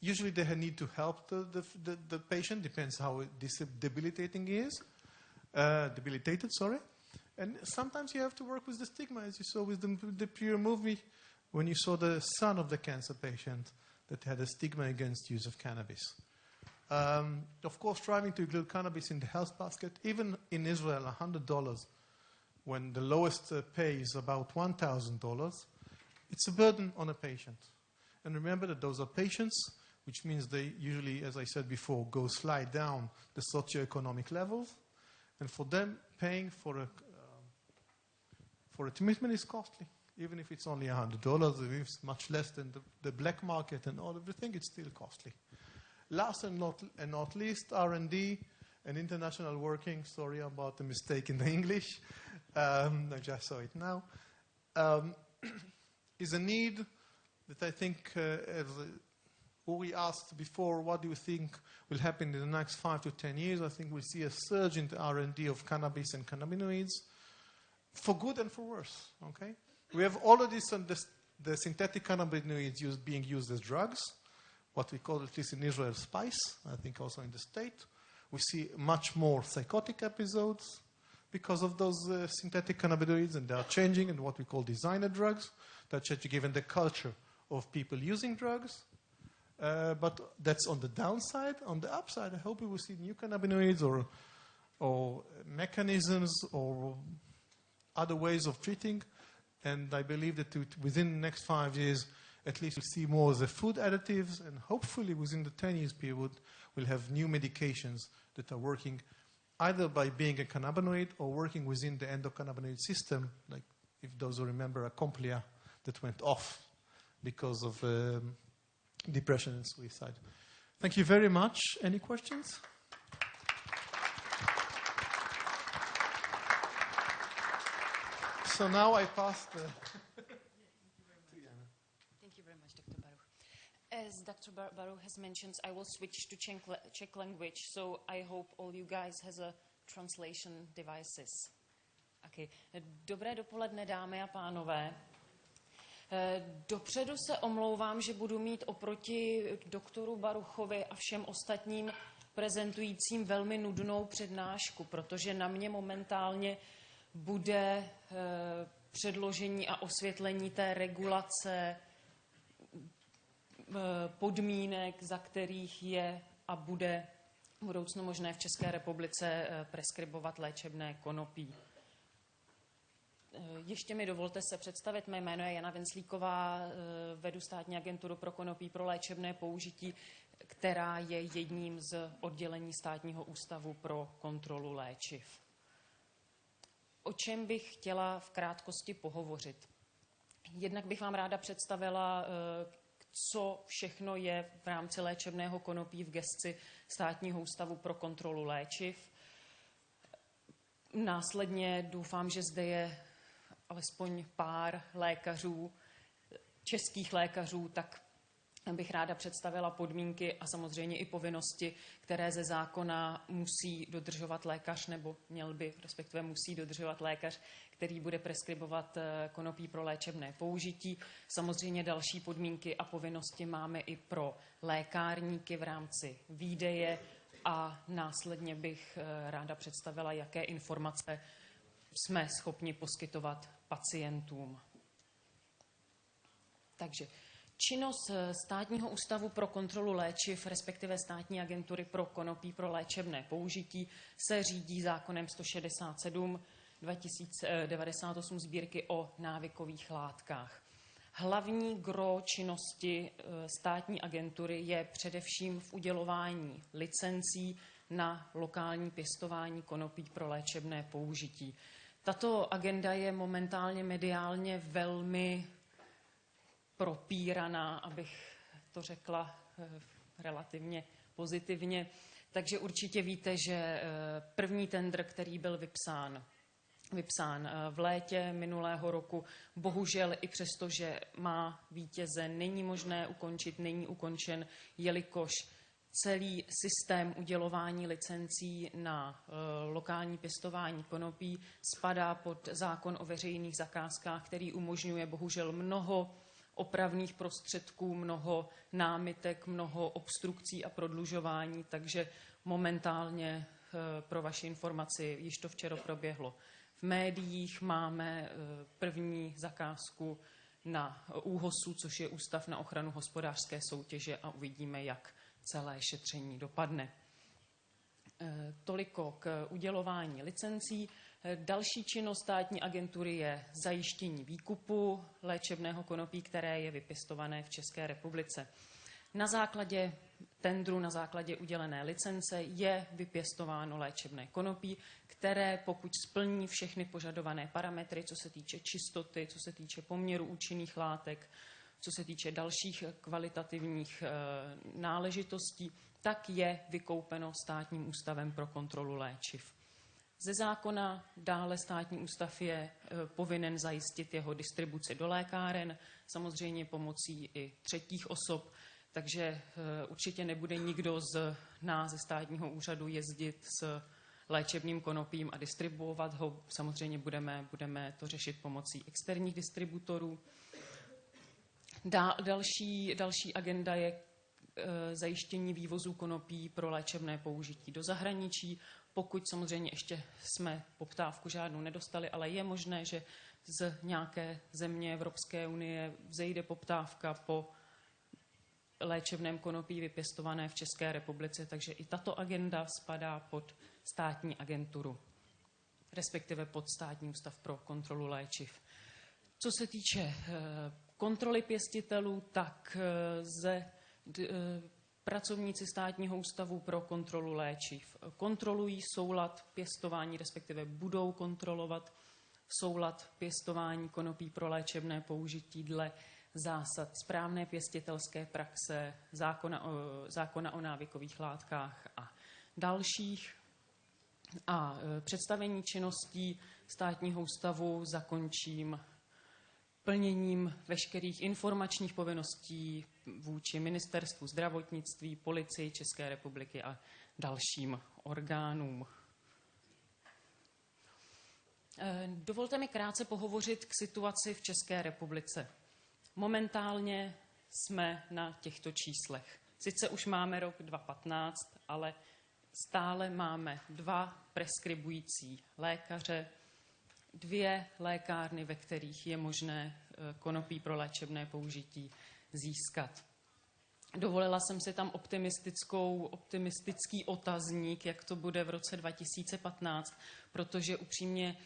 Usually they need to help the patient, depends how debilitating he is. Debilitated, sorry. And sometimes you have to work with the stigma, as you saw with the pure movie, when you saw the son of the cancer patient that had a stigma against use of cannabis. Of course, trying to include cannabis in the health basket, even in Israel, $100, when the lowest pay is about $1,000, it's a burden on a patient. And remember that those are patients, which means they usually, as I said before, slide down the socioeconomic levels. And for them, paying for a treatment is costly. Even if it's only $100, if it's much less than the black market and all everything, it's still costly. Last and not least, R&D. an international working, sorry about the mistake in the English, I just saw it now, is a need that I think, as Uri asked before, what do you think will happen in the next 5 to 10 years? I think we'll see a surge in the R&D of cannabis and cannabinoids, for good and for worse, okay? We have already the synthetic cannabinoids being used as drugs, what we call, at least in Israel, spice, I think also in the state. We see much more psychotic episodes because of those synthetic cannabinoids, and they are changing in what we call designer drugs. That's changing given the culture of people using drugs. But that's on the downside. On the upside, I hope we will see new cannabinoids or mechanisms or other ways of treating. And I believe that within the next 5 years, at least we'll see more of the food additives. And hopefully within the 10 years period, we'll have new medications that are working either by being a cannabinoid or working within the endocannabinoid system, like if those who remember Acomplia that went off because of depression and suicide. Thank you very much. Any questions? So now I pass the... Thank you very much, Dr. Baruch. As Dr. Baruch has mentioned, I will switch to Czech language, so I hope all you guys has a translation devices. Okay. Dobré dopoledne, dámy a pánové. Dopředu se omlouvám, že budu mít oproti doktoru Baruchovi a všem ostatním prezentujícím velmi nudnou přednášku, protože na mě momentálně bude předložení a osvětlení té regulace podmínek, za kterých je a bude v budoucnu možné v České republice preskribovat léčebné konopí. Ještě mi dovolte se představit. Mé jméno je Jana Venclíková, vedu státní agenturu pro konopí pro léčebné použití, která je jedním z oddělení Státního ústavu pro kontrolu léčiv. O čem bych chtěla v krátkosti pohovořit? Jednak bych vám ráda představila, co všechno je v rámci léčebného konopí v gesci Státního ústavu pro kontrolu léčiv. Následně doufám, že zde je alespoň pár lékařů, českých lékařů, tak bych ráda představila podmínky a samozřejmě i povinnosti, které ze zákona musí dodržovat lékař, nebo měl by, respektive musí dodržovat lékař, který bude preskribovat konopí pro léčebné použití. Samozřejmě další podmínky a povinnosti máme i pro lékárníky v rámci výdeje a následně bych ráda představila, jaké informace jsme schopni poskytovat pacientům. Takže činnost Státního ústavu pro kontrolu léčiv, respektive Státní agentury pro konopí pro léčebné použití, se řídí zákonem 167/2098 Sbírky o návykových látkách. Hlavní gros činnosti státní agentury je především v udělování licencí na lokální pěstování konopí pro léčebné použití. Tato agenda je momentálně mediálně velmi propíraná, abych to řekla relativně pozitivně. Takže určitě víte, že první tendr, který byl vypsán v létě minulého roku, bohužel i přesto, že má vítěze, není možné ukončit, není ukončen, jelikož celý systém udělování licencí na lokální pěstování konopí spadá pod zákon o veřejných zakázkách, který umožňuje bohužel mnoho opravných prostředků, mnoho námitek, mnoho obstrukcí a prodlužování, takže momentálně pro vaši informaci, již to včera proběhlo. V médiích máme první zakázku na ÚHOSu, což je Ústav na ochranu hospodářské soutěže, a uvidíme, jak celé šetření dopadne. Toliko k udělování licencí. Další činnost státní agentury je zajištění výkupu léčebného konopí, které je vypěstované v České republice. Na základě tendru, na základě udělené licence je vypěstováno léčebné konopí, které pokud splní všechny požadované parametry, co se týče čistoty, co se týče poměru účinných látek, co se týče dalších kvalitativních náležitostí, tak je vykoupeno Státním ústavem pro kontrolu léčiv. Ze zákona dále Státní ústav je povinen zajistit jeho distribuci do lékáren, samozřejmě pomocí i třetích osob, takže určitě nebude nikdo z nás ze státního úřadu jezdit s léčebným konopím a distribuovat ho. Samozřejmě budeme to řešit pomocí externích distributorů. Další agenda je zajištění vývozu konopí pro léčebné použití do zahraničí, pokud samozřejmě ještě jsme poptávku žádnou nedostali, ale je možné, že z nějaké země Evropské unie vzejde poptávka po léčebném konopí vypěstované v České republice, takže i tato agenda spadá pod státní agenturu, respektive pod Státní ústav pro kontrolu léčiv. Co se týče kontroly pěstitelů, tak pracovníci Státního ústavu pro kontrolu léčiv kontrolují soulad pěstování, respektive budou kontrolovat soulad pěstování konopí pro léčebné použití dle zásad správné pěstitelské praxe, zákona o návykových látkách a dalších. A představení činností Státního ústavu zakončím plněním veškerých informačních povinností vůči Ministerstvu zdravotnictví, Policii České republiky a dalším orgánům. Dovolte mi krátce pohovořit k situaci v České republice. Momentálně jsme na těchto číslech. Sice už máme rok 2015, ale stále máme 2 preskribující lékaře, 2 lékárny, ve kterých je možné konopí pro léčebné použití získat. Dovolila jsem si tam optimistický otazník, jak to bude v roce 2015, protože upřímně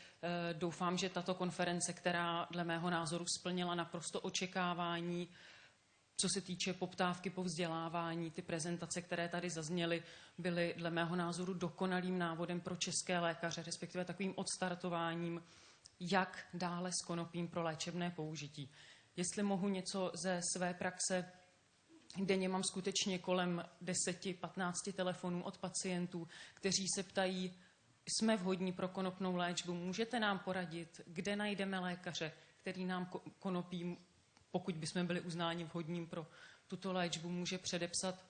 doufám, že tato konference, která dle mého názoru splnila naprosto očekávání, co se týče poptávky po vzdělávání, ty prezentace, které tady zazněly, byly dle mého názoru dokonalým návodem pro české lékaře, respektive takovým odstartováním, jak dále s konopím pro léčebné použití. Jestli mohu něco ze své praxe, denně mám skutečně kolem 10-15 telefonů od pacientů, kteří se ptají, jsme vhodní pro konopnou léčbu, můžete nám poradit, kde najdeme lékaře, který nám konopí, pokud bychom byli uznáni vhodním pro tuto léčbu, může předepsat.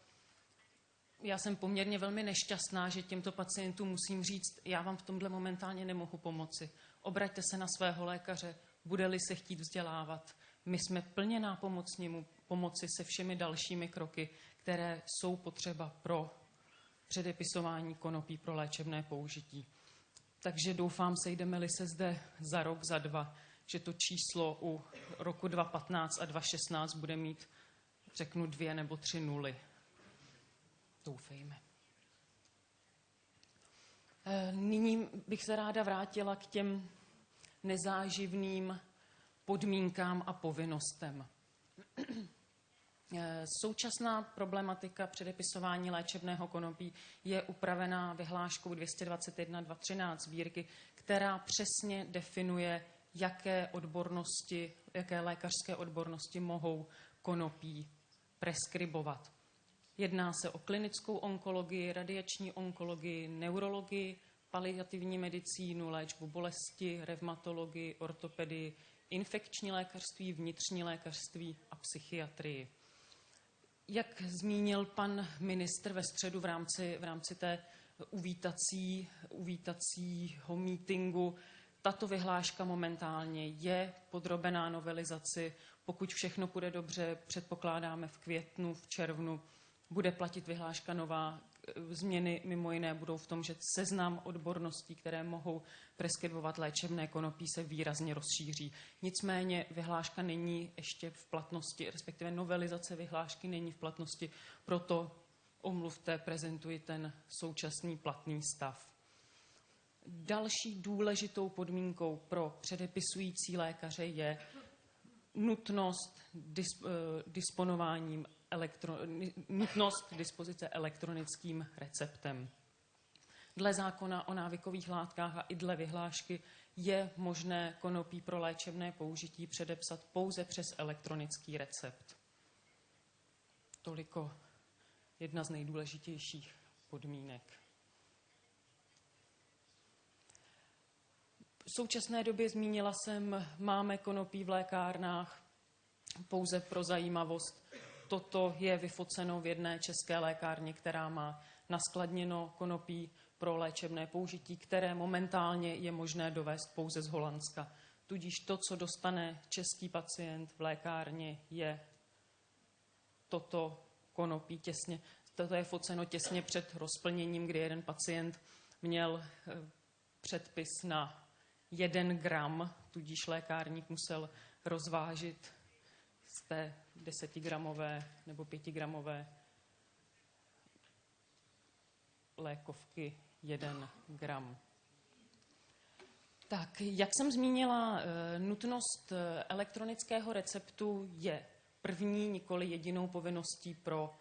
Já jsem poměrně velmi nešťastná, že těmto pacientům musím říct, já vám v tomhle momentálně nemohu pomoci. Obraťte se na svého lékaře, bude-li se chtít vzdělávat. My jsme plně nápomocni mu pomoci se všemi dalšími kroky, které jsou potřeba pro předepisování konopí pro léčebné použití. Takže doufám, sejdeme-li se zde za rok, za 2, že to číslo u roku 2015 a 2016 bude mít, řeknu, 2 nebo 3 nuly. Doufejme. Nyní bych se ráda vrátila k těm nezáživným podmínkám a povinnostem. Současná problematika předepisování léčebného konopí je upravená vyhláškou 221/2013 sbírky, která přesně definuje, jaké lékařské odbornosti mohou konopí preskribovat. Jedná se o klinickou onkologii, radiační onkologii, neurologii, paliativní medicínu, léčbu bolesti, revmatologii, ortopedii, infekční lékařství, vnitřní lékařství a psychiatrii. Jak zmínil pan ministr ve středu v rámci té uvítacího meetingu, tato vyhláška momentálně je podrobená novelizaci. Pokud všechno půjde dobře, předpokládáme v květnu, v červnu, bude platit vyhláška nová. Změny mimo jiné budou v tom, že seznam odborností, které mohou preskribovat léčebné konopí, se výrazně rozšíří. Nicméně vyhláška není ještě v platnosti, respektive novelizace vyhlášky není v platnosti, proto omluvte, prezentuji ten současný platný stav. Další důležitou podmínkou pro předepisující lékaře je nutnost nutnost dispozice elektronickým receptem. Dle zákona o návykových látkách a i dle vyhlášky je možné konopí pro léčebné použití předepsat pouze přes elektronický recept. Toliko jedna z nejdůležitějších podmínek. V současné době, zmínila jsem, máme konopí v lékárnách. Pouze pro zajímavost, toto je vyfoceno v jedné české lékárně, která má naskladněno konopí pro léčebné použití, které momentálně je možné dovést pouze z Holandska. Tudíž to, co dostane český pacient v lékárně, je toto konopí těsně. Toto je foceno těsně před rozplněním, kdy jeden pacient měl předpis na 1 gram, tudíž lékárník musel rozvážit z té 10gramové nebo 5gramové lékovky 1 gram. Tak, jak jsem zmínila, nutnost elektronického receptu je první, nikoli jedinou povinností pro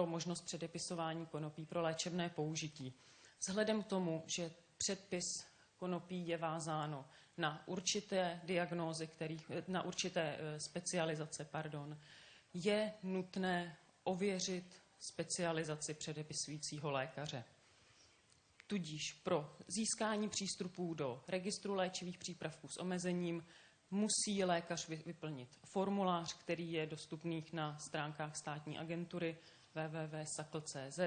možnost předepisování konopí pro léčebné použití. Vzhledem k tomu, že předpis konopí je vázáno na určité diagnózy, na určité specializace, je nutné ověřit specializaci předepisujícího lékaře. Tudíž pro získání přístupů do registru léčivých přípravků s omezením musí lékař vyplnit formulář, který je dostupný na stránkách státní agentury www.sacl.cz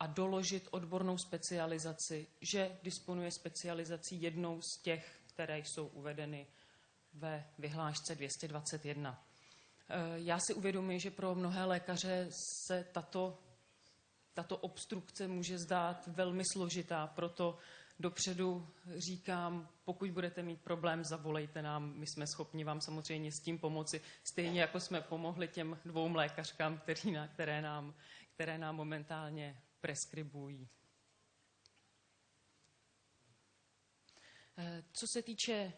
a doložit odbornou specializaci, že disponuje specializací jednou z těch, které jsou uvedeny ve vyhlášce 221. Já si uvědomuji, že pro mnohé lékaře se tato obstrukce může zdát velmi složitá, proto dopředu říkám, pokud budete mít problém, zavolejte nám, my jsme schopni vám samozřejmě s tím pomoci, stejně jako jsme pomohli těm 2 lékařkám, které nám momentálně preskribují. Co se týče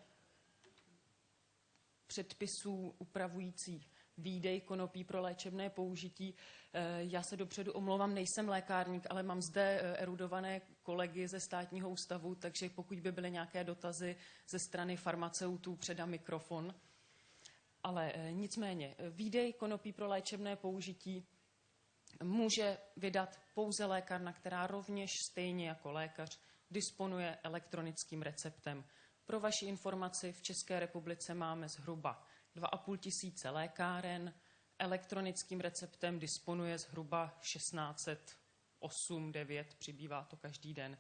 předpisů upravujících výdej konopí pro léčebné použití, já se dopředu omlouvám, nejsem lékárník, ale mám zde erudované kolegy ze státního ústavu, takže pokud by byly nějaké dotazy ze strany farmaceutů, předám mikrofon. Ale nicméně, výdej konopí pro léčebné použití může vydat pouze lékárna, která rovněž stejně jako lékař disponuje elektronickým receptem. Pro vaši informaci, v České republice máme zhruba 2 500 lékáren, elektronickým receptem disponuje zhruba 1608-9, přibývá to každý den.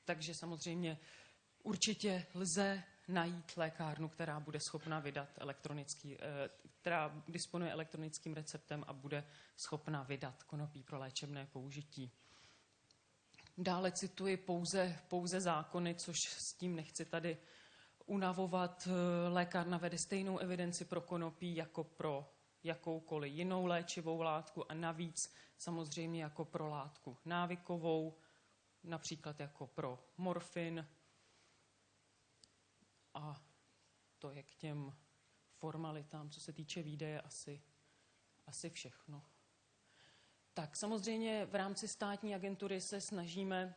Takže samozřejmě určitě lze najít lékárnu, která bude schopna vydat která disponuje elektronickým receptem a bude schopna vydat konopí pro léčebné použití. Dále cituji pouze zákony, což s tím nechci tady unavovat. Lékárna vede stejnou evidenci pro konopí jako pro jakoukoliv jinou léčivou látku a navíc samozřejmě jako pro látku návykovou, například jako pro morfin. A to je k těm formalitám, co se týče výdeje, asi všechno. Tak samozřejmě v rámci státní agentury se snažíme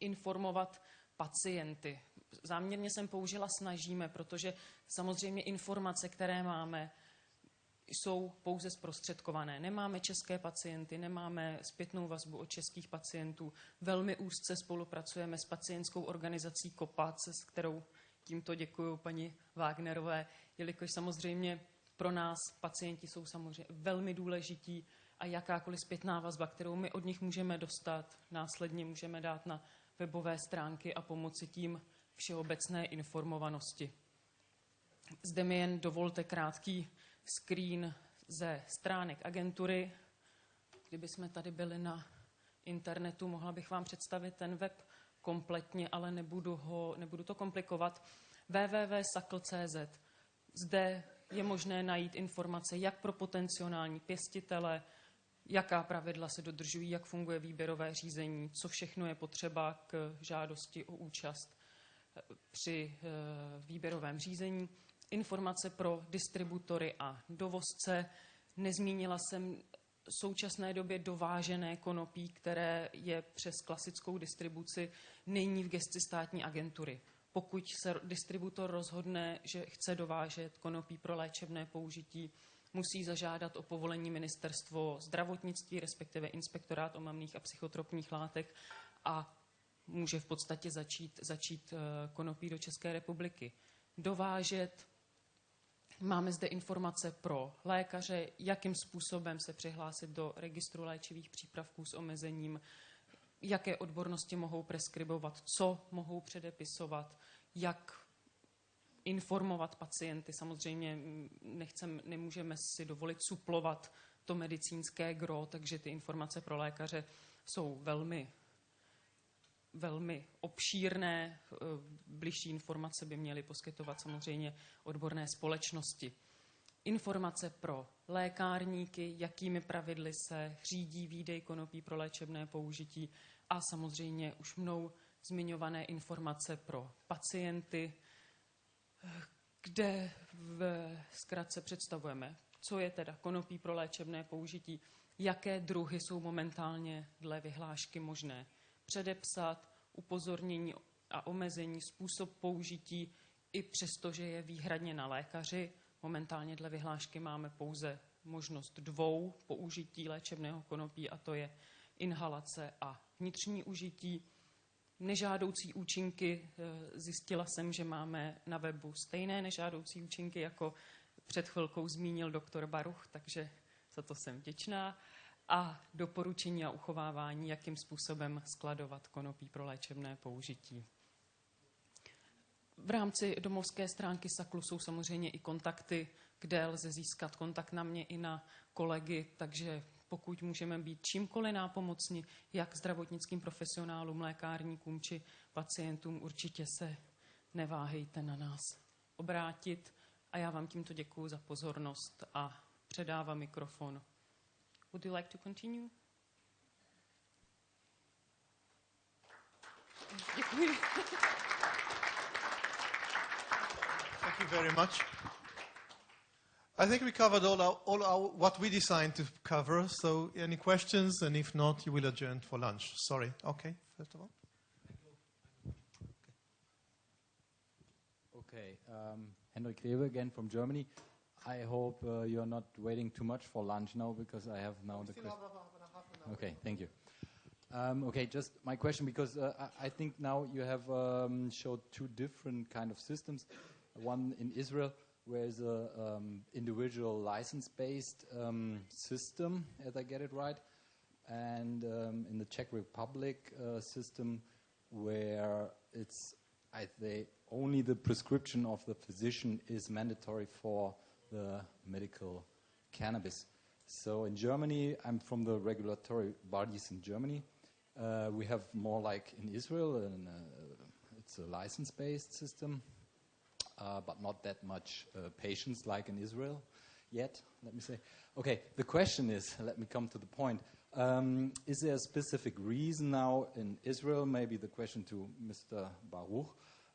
informovat pacienty. Záměrně jsem použila snažíme, protože samozřejmě informace, které máme, jsou pouze zprostředkované. Nemáme české pacienty, nemáme zpětnou vazbu od českých pacientů. Velmi úzce spolupracujeme s pacientskou organizací COPAC, s kterou tímto děkuju paní Wagnerové, jelikož samozřejmě pro nás pacienti jsou samozřejmě velmi důležití a jakákoliv zpětná vazba, kterou my od nich můžeme dostat, následně můžeme dát na webové stránky a pomoci tím všeobecné informovanosti. Zde mi jen dovolte krátký screen ze stránek agentury. Kdyby jsme tady byli na internetu, mohla bych vám představit ten web kompletně, ale nebudu to komplikovat. www.sacl.cz. Zde je možné najít informace jak pro potenciální pěstitele, jaká pravidla se dodržují, jak funguje výběrové řízení, co všechno je potřeba k žádosti o účast při výběrovém řízení, informace pro distributory a dovozce. Nezmínila jsem současné době dovážené konopí, které je přes klasickou distribuci, není v gesci státní agentury. Pokud se distributor rozhodne, že chce dovážet konopí pro léčebné použití, musí zažádat o povolení ministerstvo zdravotnictví, respektive inspektorát omamných a psychotropních látek a může v podstatě začít konopí do České republiky dovážet. Máme zde informace pro lékaře, jakým způsobem se přihlásit do registru léčivých přípravků s omezením, jaké odbornosti mohou preskribovat, co mohou předepisovat, jak informovat pacienty. Samozřejmě nemůžeme si dovolit suplovat to medicínské gro, takže ty informace pro lékaře jsou velmi obšírné. Bližší informace by měly poskytovat samozřejmě odborné společnosti. Informace pro lékárníky, jakými pravidly se řídí výdej konopí pro léčebné použití a samozřejmě už mnou zmiňované informace pro pacienty, kde v zkratce představujeme, co je teda konopí pro léčebné použití, jaké druhy jsou momentálně dle vyhlášky možné předepsat, upozornění a omezení, způsob použití, i přesto, že je výhradně na lékaři. Momentálně dle vyhlášky máme pouze možnost 2 použití léčebného konopí, a to je inhalace a vnitřní užití. Nežádoucí účinky, zjistila jsem, že máme na webu stejné nežádoucí účinky, jako před chvilkou zmínil doktor Baruch, takže za to jsem vděčná. A doporučení a uchovávání, jakým způsobem skladovat konopí pro léčebné použití. V rámci domovské stránky SAKLu jsou samozřejmě i kontakty, kde lze získat kontakt na mě i na kolegy, takže pokud můžeme být čímkoliv nápomocni, jak zdravotnickým profesionálům, lékárníkům či pacientům, určitě se neváhejte na nás obrátit. A já vám tímto děkuji za pozornost a předávám mikrofon. Would you like to continue? Děkuji. Thank you very much. I think we covered what we designed to cover. So, any questions? And if not, you will adjourn for lunch. Sorry. Okay. First of all. Okay. Henrik Rewe again from Germany. I hope you're not waiting too much for lunch now, because I have now the question. Okay, thank you. Okay, just my question, because I think now you have showed 2 different kind of systems. One in Israel, where is a individual license-based system, as I get it right, and in the Czech Republic system, where it's only the prescription of the physician is mandatory for the medical cannabis. So in Germany, I'm from the regulatory bodies in Germany. We have more like in Israel, and it's a license-based system, but not that much patients like in Israel yet, let me say. Okay, the question is, let me come to the point. Is there a specific reason now in Israel, maybe the question to Mr. Baruch,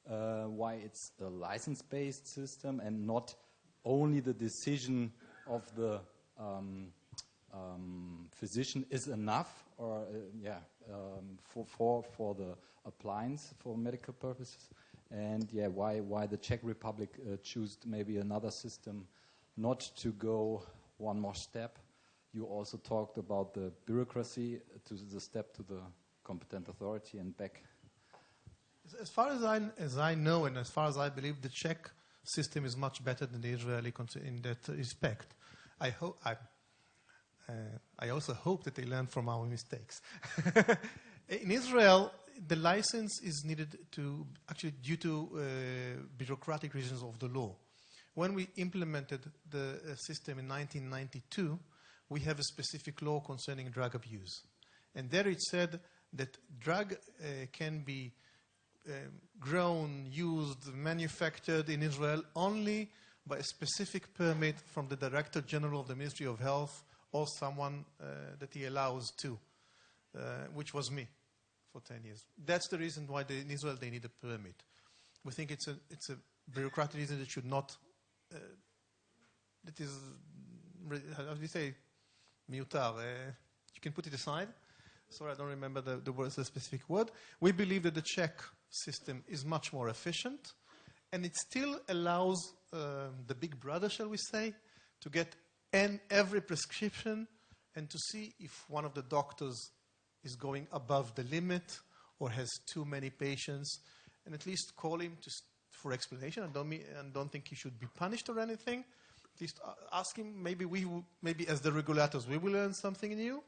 why it's a license-based system and not only the decision of the physician is enough, or for the appliance for medical purposes, and why the Czech Republic chose maybe another system, not to go one more step. You also talked about the bureaucracy, to the step to the competent authority and back. As far as I know, and as far as I believe, the Czech system is much better than the Israeli in that respect. I also hope that they learn from our mistakes. In Israel, the license is needed due to bureaucratic reasons of the law. When we implemented the system in 1992, we have a specific law concerning drug abuse. And there it said that drug can be grown, used, manufactured in Israel only by a specific permit from the Director General of the Ministry of Health or someone that he allows to, which was me for 10 years. That's the reason why in Israel they need a permit. We think it's a bureaucratic reason that should not, that is, how do you say, miutar. You can put it aside. Sorry, I don't remember the specific word. We believe that the Czech system is much more efficient, and it still allows the big brother, shall we say, to get every prescription and to see if one of the doctors is going above the limit or has too many patients, and at least call him for explanation. I don't think he should be punished or anything. At least ask him. Maybe as the regulators, we will learn something new.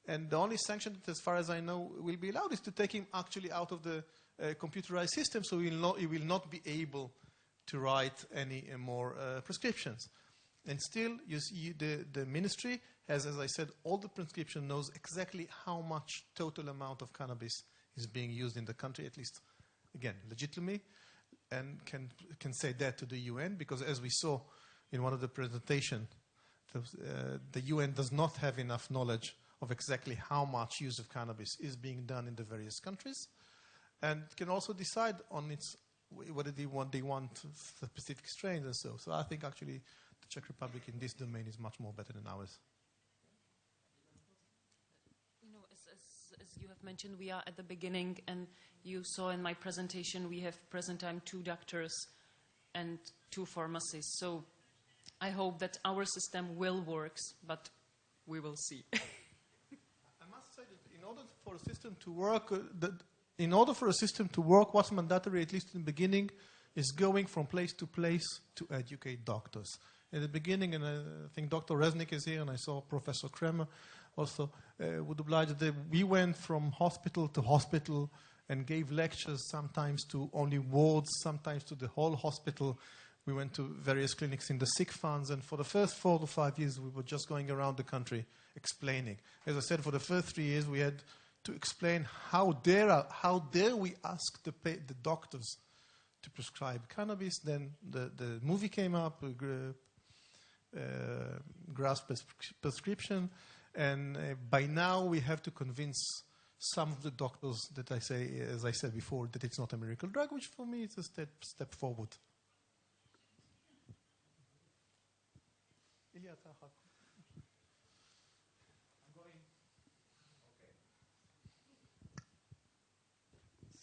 And the only sanction, as far as I know, will be allowed is to take him actually out of the computerized system, so he will not be able to write any more prescriptions. And still, you see, the ministry has, as I said, all the prescription knows exactly how much total amount of cannabis is being used in the country, at least, again, legitimately, and can say that to the UN, because as we saw in one of the presentations, the UN does not have enough knowledge of exactly how much use of cannabis is being done in the various countries, and can also decide on whether they want specific strains and so. So I think actually the Czech Republic in this domain is much more better than ours. You know, as you have mentioned, we are at the beginning, and you saw in my presentation we have present time 2 doctors and 2 pharmacies. So I hope that our system will work, but we will see. I must say that in order for a system to work, what's mandatory, at least in the beginning, is going from place to educate doctors. In the beginning, and I think Dr. Resnick is here, and I saw Professor Kremer also, would oblige that we went from hospital to hospital and gave lectures, sometimes to only wards, sometimes to the whole hospital. We went to various clinics in the sick funds, and for the first 4 to 5 years, we were just going around the country explaining. As I said, for the first 3 years, we had to explain how dare we ask the doctors to prescribe cannabis. Then the movie came up, grasp prescription, and by now we have to convince some of the doctors that as I said before, that it's not a miracle drug, which for me is a step forward.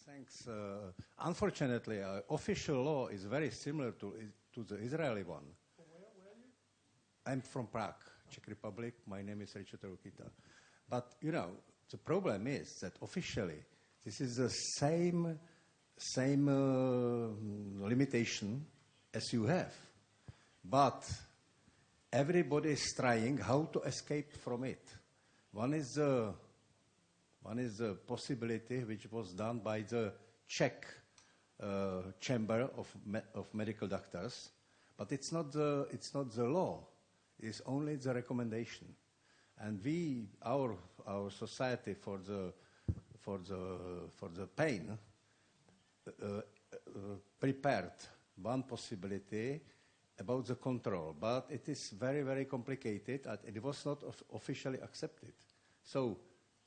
Thanks. Unfortunately, official law is very similar to the Israeli one. Where are you? I'm from Prague, Czech Republic. My name is Richard Rukita. But, you know, the problem is that officially this is the same limitation as you have. But everybody is trying how to escape from it. One is the possibility which was done by the Czech Chamber of Medical Doctors, but it's not the law. It's only the recommendation. And our society for the pain prepared one possibility about the control, but it is very, very complicated, and it was not officially accepted. So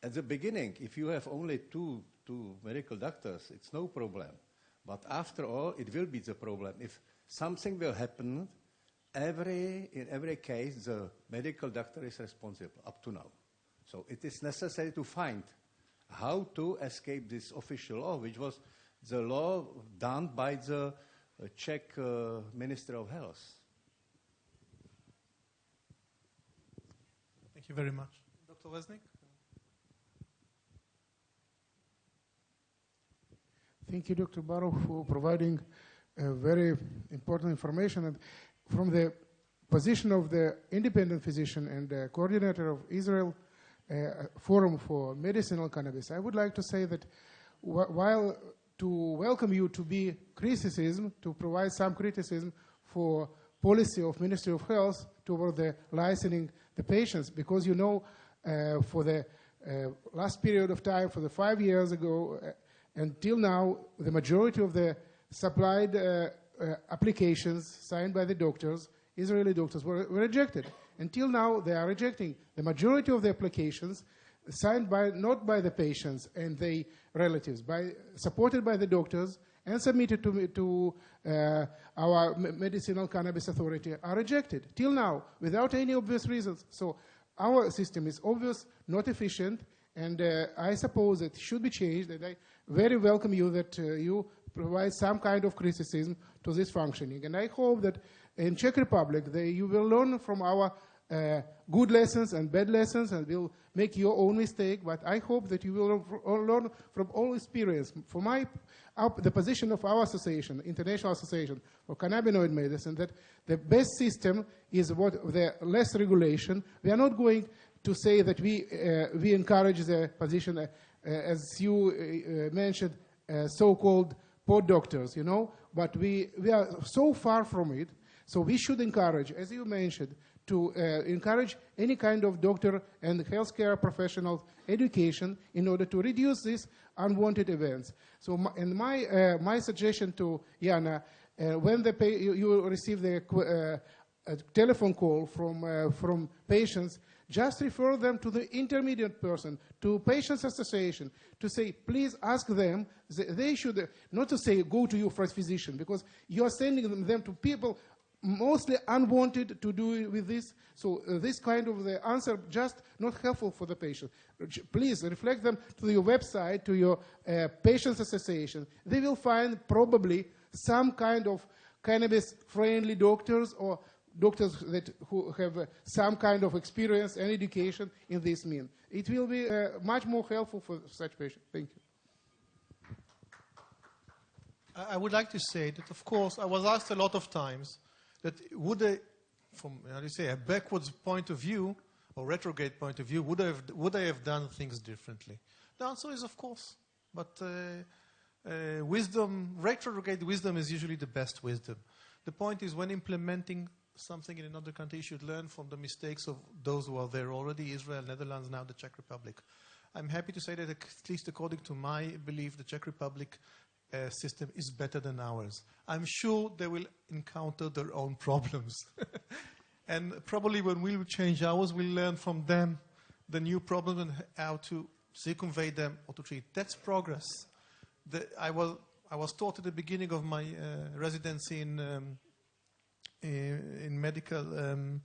at the beginning, if you have only two medical doctors, it's no problem. But after all, it will be the problem. If something will happen, in every case, the medical doctor is responsible up to now. So it is necessary to find how to escape this official law, which was the law done by the Czech Minister of Health. Thank you very much. Dr. Resnick? Thank you, Dr. Baruch, for providing very important information. And from the position of the independent physician and the coordinator of Israel Forum for Medicinal Cannabis, I would like to say that while to welcome you to be criticism, to provide some criticism for policy of Ministry of Health toward the licensing the patients, because you know for the last period of time, for the 5 years ago, until now, the majority of the supplied applications signed by the doctors, Israeli doctors, were rejected. Until now, they are rejecting the majority of the applications signed not by the patients and their relatives, supported by the doctors and submitted to our Medicinal Cannabis Authority, are rejected till now without any obvious reasons. So our system is obvious, not efficient, and I suppose it should be changed, and I very welcome you that you provide some kind of criticism to this functioning. And I hope that in Czech Republic, you will learn from our good lessons and bad lessons, and will make your own mistake, but I hope that you will learn from all experience. For the position of our association, International Association for Cannabinoid Medicine, that the best system is the less regulation. We are not going to say that we encourage the position, as you mentioned, so-called pod doctors, but we are so far from it, so we should encourage, as you mentioned, to encourage any kind of doctor and healthcare professional education in order to reduce these unwanted events. So, my suggestion to Jana, when you receive the telephone call from patients, just refer them to the intermediate person, to patients association, to say, please ask them. They should not to say go to your first physician, because you are sending them to people mostly unwanted to do with this. So this kind of the answer just not helpful for the patient. Please reflect them to your website, to your patients association. They will find probably some kind of cannabis-friendly doctors, or doctors who have some kind of experience and education in this mean. It will be much more helpful for such patients. Thank you. I would like to say that, of course, I was asked a lot of times that would I, from a backwards point of view or retrograde point of view, would I have done things differently? The answer is of course. But retrograde wisdom is usually the best wisdom. The point is, when implementing something in another country, you should learn from the mistakes of those who are there already, Israel, Netherlands, now the Czech Republic. I'm happy to say that, at least according to my belief, the Czech Republic system is better than ours. I'm sure they will encounter their own problems. And probably when we will change ours, we'll learn from them the new problems and how to circumvent them or to treat. That's progress. I was taught at the beginning of my residency in medical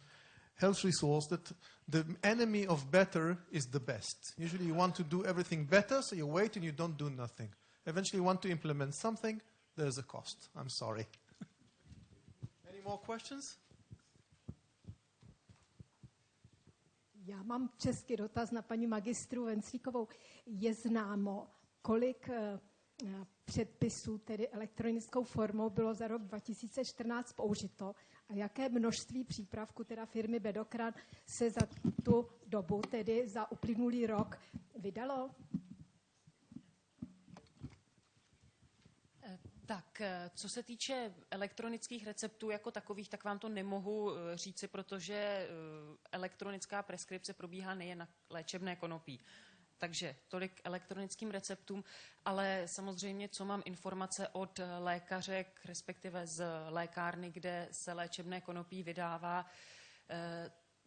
health resource that the enemy of better is the best. Usually you want to do everything better, so you wait and you don't do nothing. Eventually you want to implement something, there's a cost. I'm sorry. Any more questions? Já mám český dotaz na paní magistru Venclíkovou. Je známo, kolik předpisů, tedy elektronickou formou, bylo za rok 2014 použito a jaké množství přípravků, teda firmy Bedokran, se za tu dobu, tedy za uplynulý rok, vydalo? Tak, co se týče elektronických receptů jako takových, tak vám to nemohu říci, protože elektronická preskripce probíhá nejen na léčebné konopí. Takže tolik elektronickým receptům, ale samozřejmě, co mám informace od lékařek, respektive z lékárny, kde se léčebné konopí vydává,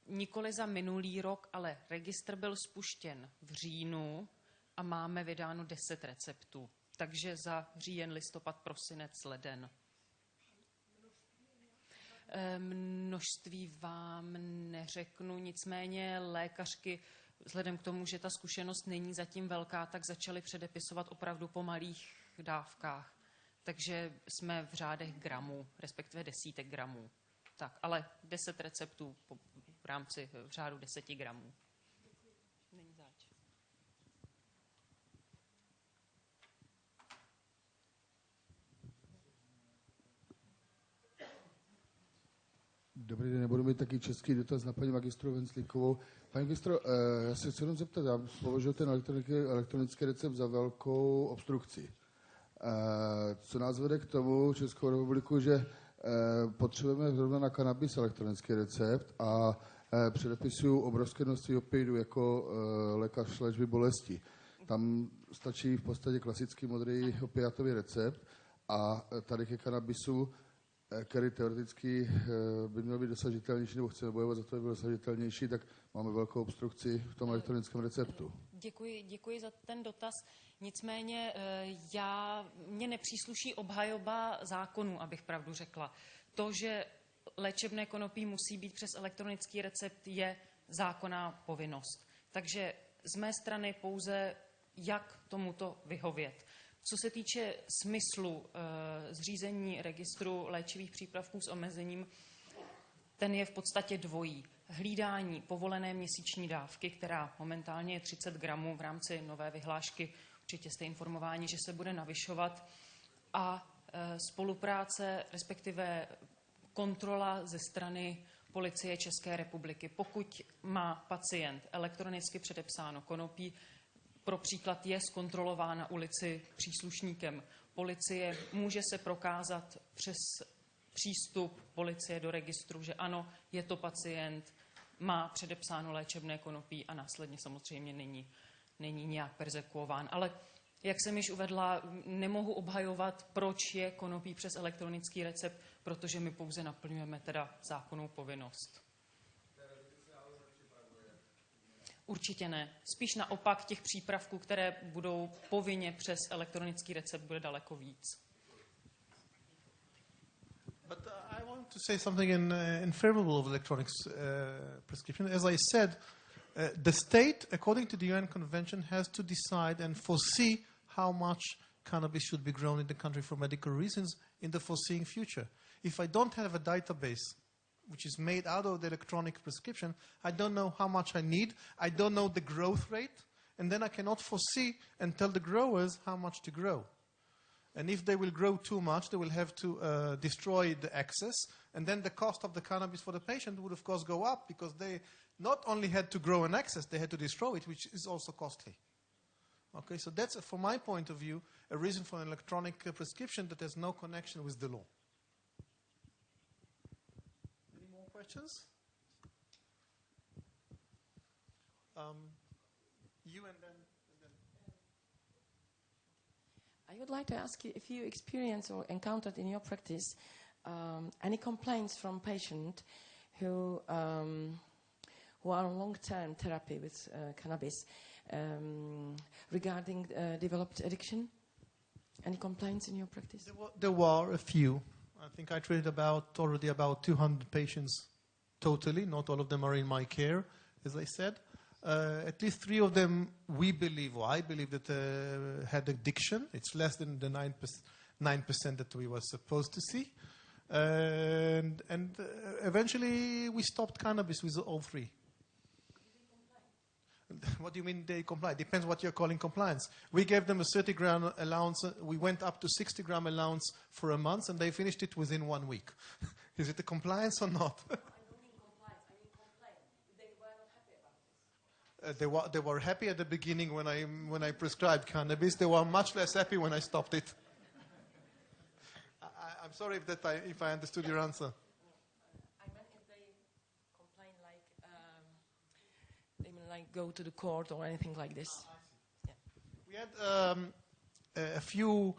nikoli za minulý rok, ale registr byl spuštěn v říjnu a máme vydáno 10 receptů. Takže za říjen, listopad, prosinec, leden. Množství vám neřeknu, nicméně lékařky, vzhledem k tomu, že ta zkušenost není zatím velká, tak začaly předepisovat opravdu po malých dávkách. Takže jsme v řádech gramů, respektive desítek gramů. Tak, ale 10 receptů v řádu 10 gramů. Není zač. Dobrý den, nebudu mít taky český dotaz na paní magistru Venclíkovou. Paní magistro, já se chci jenom zeptat, já považuji ten elektronický recept za velkou obstrukci. Co nás vede k tomu Českou republiku, že potřebujeme zrovna na kanabis elektronický recept a předepisují obrovské množství opioidů jako lékař léčby bolesti. Tam stačí v podstatě klasický modrý opiátový recept a tady ke kanabisu, který teoreticky by měl být dosažitelnější, nebo chceme bojovat za to, aby byl dosažitelnější, tak máme velkou obstrukci v tom elektronickém receptu. Děkuji za ten dotaz. Nicméně mně nepřísluší obhajoba zákonů, abych pravdu řekla. To, že léčebné konopí musí být přes elektronický recept, je zákonná povinnost. Takže z mé strany pouze, jak tomuto vyhovět. Co se týče smyslu zřízení registru léčivých přípravků s omezením, ten je v podstatě dvojí. Hlídání povolené měsíční dávky, která momentálně je 30 gramů v rámci nové vyhlášky, určitě jste informováni, že se bude navyšovat, a spolupráce, respektive kontrola ze strany Policie České republiky. Pokud má pacient elektronicky předepsáno konopí, pro příklad je zkontrolován na ulici příslušníkem policie, může se prokázat přes přístup policie do registru, že ano, je to pacient, má předepsáno léčebné konopí a následně samozřejmě není nějak perzekuován. Ale jak jsem již uvedla, nemohu obhajovat, proč je konopí přes elektronický recept, protože my pouze naplňujeme teda zákonnou povinnost. Určitě ne. Spíš naopak těch přípravků, které budou povinně přes elektronický recept, bude daleko víc. But I want to say something in favor of electronic prescription. As I said, the state, according to the UN Convention, has to decide and foresee how much cannabis should be grown in the country for medical reasons in the foreseeing future. If I don't have a database which is made out of the electronic prescription, I don't know how much I need, I don't know the growth rate, and then I cannot foresee and tell the growers how much to grow. And if they will grow too much, they will have to destroy the excess, and then the cost of the cannabis for the patient would of course go up, because they not only had to grow an excess, they had to destroy it, which is also costly. Okay, so that's, from my point of view, a reason for an electronic prescription that has no connection with the law. Any more questions? You and then. I would like to ask you if you experienced or encountered in your practice any complaints from patients who are on long-term therapy with cannabis regarding developed addiction. Any complaints in your practice? There were a few. I think I treated already about 200 patients totally. Not all of them are in my care, as I said. At least 3 of them, we believe, or I believe, that had addiction. It's less than the 9% that we were supposed to see. And eventually we stopped cannabis with all 3. What do you mean they comply? Depends what you're calling compliance. We gave them a 30-gram allowance. We went up to 60-gram allowance for a month, and they finished it within 1 week. Is it a compliance or not? They were happy at the beginning when I prescribed cannabis. They were much less happy when I stopped it. I'm sorry if I understood your answer. I meant if they complain, they will go to the court or anything like this. Yeah. We had a few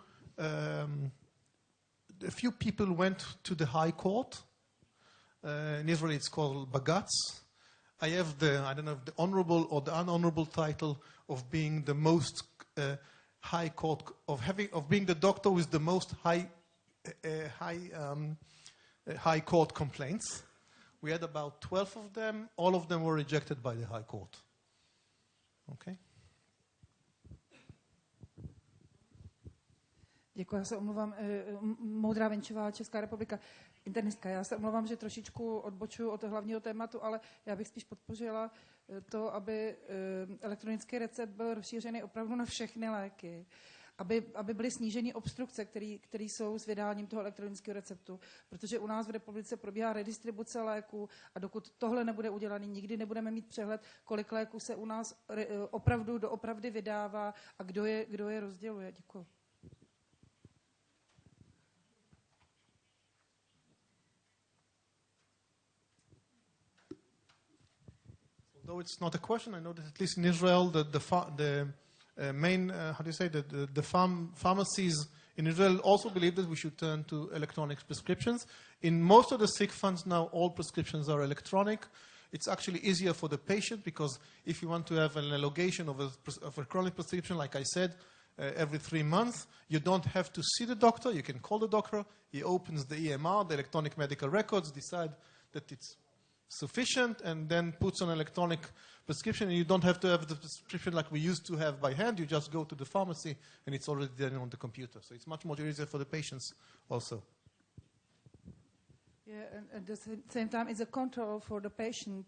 people went to the High Court. In Israel, it's called Bagatz. I have the honorable or the unhonorable title of being the most high court, of being the doctor with the most high court complaints. We had about 12 of them. All of them were rejected by the High Court. Okay. Děkuji, já se omlouvám. Moudrá Venčová, Česká republika, internistka. Já se omlouvám, že trošičku odbočuju od hlavního tématu, ale já bych spíš podpořila to, aby elektronický recept byl rozšířený opravdu na všechny léky, aby byly sníženy obstrukce, které jsou s vydáním toho elektronického receptu, protože u nás v republice probíhá redistribuce léků a dokud tohle nebude udělané, nikdy nebudeme mít přehled, kolik léků se u nás opravdu doopravdy vydává a kdo je rozděluje. Děkuji. Though it's not a question, I know that at least in Israel, the main, the pharmacies in Israel also believe that we should turn to electronic prescriptions. In most of the sick funds now, all prescriptions are electronic. It's actually easier for the patient, because if you want to have an allocation of a chronic prescription, like I said, every 3 months, you don't have to see the doctor. You can call the doctor. He opens the EMR, the electronic medical records, decide that it's sufficient, and then puts an electronic prescription, and you don't have to have the prescription like we used to have by hand. You just go to the pharmacy, and it's already there on the computer. So it's much more easier for the patients also. Yeah, and at the same time, it's a control for the patient.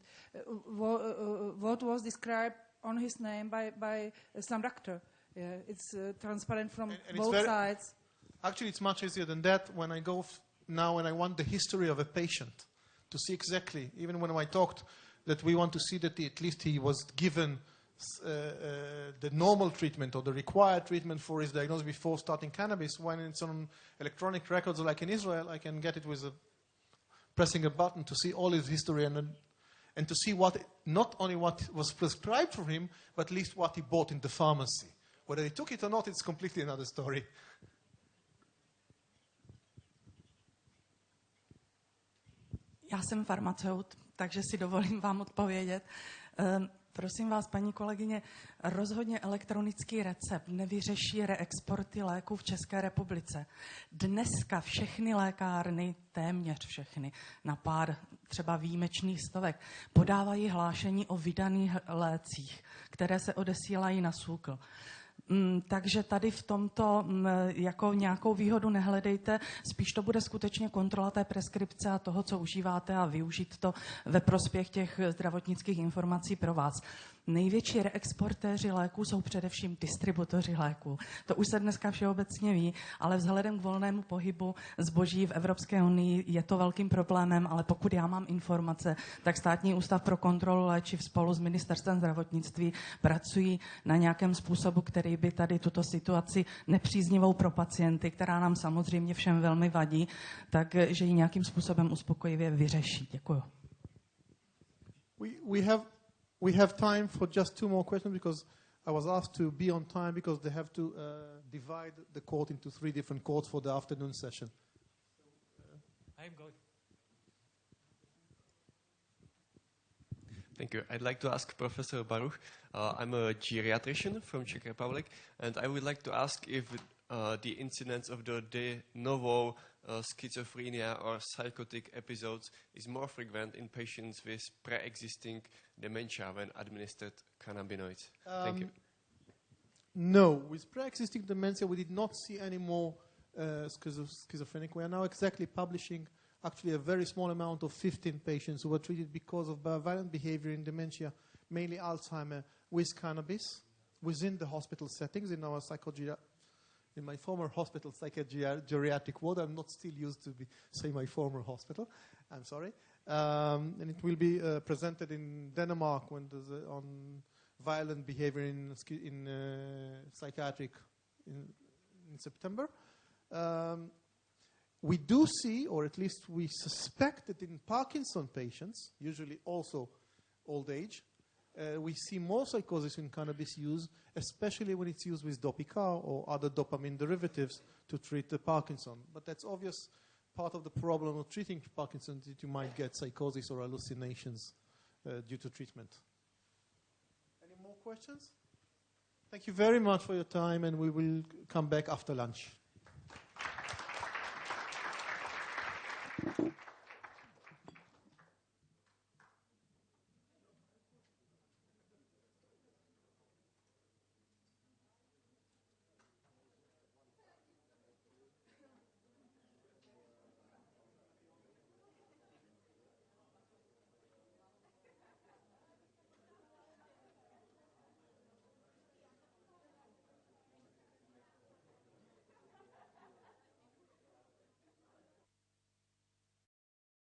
What was described on his name by some doctor. Yeah, it's transparent from both sides. Actually, it's much easier than that. When I go now and I want the history of a patient to see exactly, even when I talked that we want to see that at least he was given the normal treatment or the required treatment for his diagnosis before starting cannabis. When it's on electronic records like in Israel, I can get it with pressing a button to see all his history and to see not only what was prescribed for him, but at least what he bought in the pharmacy. Whether he took it or not, it's completely another story. Já jsem farmaceut, takže si dovolím vám odpovědět. Prosím vás, paní kolegyně, rozhodně elektronický recept nevyřeší reexporty léků v České republice. Dneska všechny lékárny, téměř všechny, na pár třeba výjimečných stovek, podávají hlášení o vydaných lécích, které se odesílají na SÚKL. Takže tady v tomto jako nějakou výhodu nehledejte, spíš to bude skutečně kontrola té preskripce a toho, co užíváte a využít to ve prospěch těch zdravotnických informací pro vás. Největší reexportéři léků jsou především distributoři léků. To už se dneska všeobecně ví, ale vzhledem k volnému pohybu zboží v Evropské unii je to velkým problémem, ale pokud já mám informace, tak Státní ústav pro kontrolu léčiv spolu s Ministerstvem zdravotnictví pracují na nějakém způsobu, který by tady tuto situaci nepříznivou pro pacienty, která nám samozřejmě všem velmi vadí, takže ji nějakým způsobem uspokojivě vyřeší. Děkuju. We have time for just 2 more questions because I was asked to be on time because they have to divide the court into 3 different courts for the afternoon session. I'm going. Thank you. I'd like to ask Professor Baruch. I'm a geriatrician from Czech Republic, and I would like to ask if the incidence of the de novo schizophrenia or psychotic episodes is more frequent in patients with pre-existing dementia when administered cannabinoids. Thank you. No, with pre-existing dementia we did not see any more schizophrenic. We are now exactly publishing actually a very small amount of 15 patients who were treated because of violent behavior in dementia, mainly Alzheimer, with cannabis within the hospital settings in our in my former hospital geriatric ward. I'm not still used to say my former hospital. I'm sorry. And it will be presented in Denmark when on violent behavior in psychiatric in September. We do see, or at least we suspect that in Parkinson patients, usually also old age, we see more psychosis in cannabis use, especially when it's used with Dopicar or other dopamine derivatives to treat the Parkinson. But that's obvious part of the problem of treating Parkinson, that you might get psychosis or hallucinations due to treatment. Any more questions? Thank you very much for your time, and we will come back after lunch.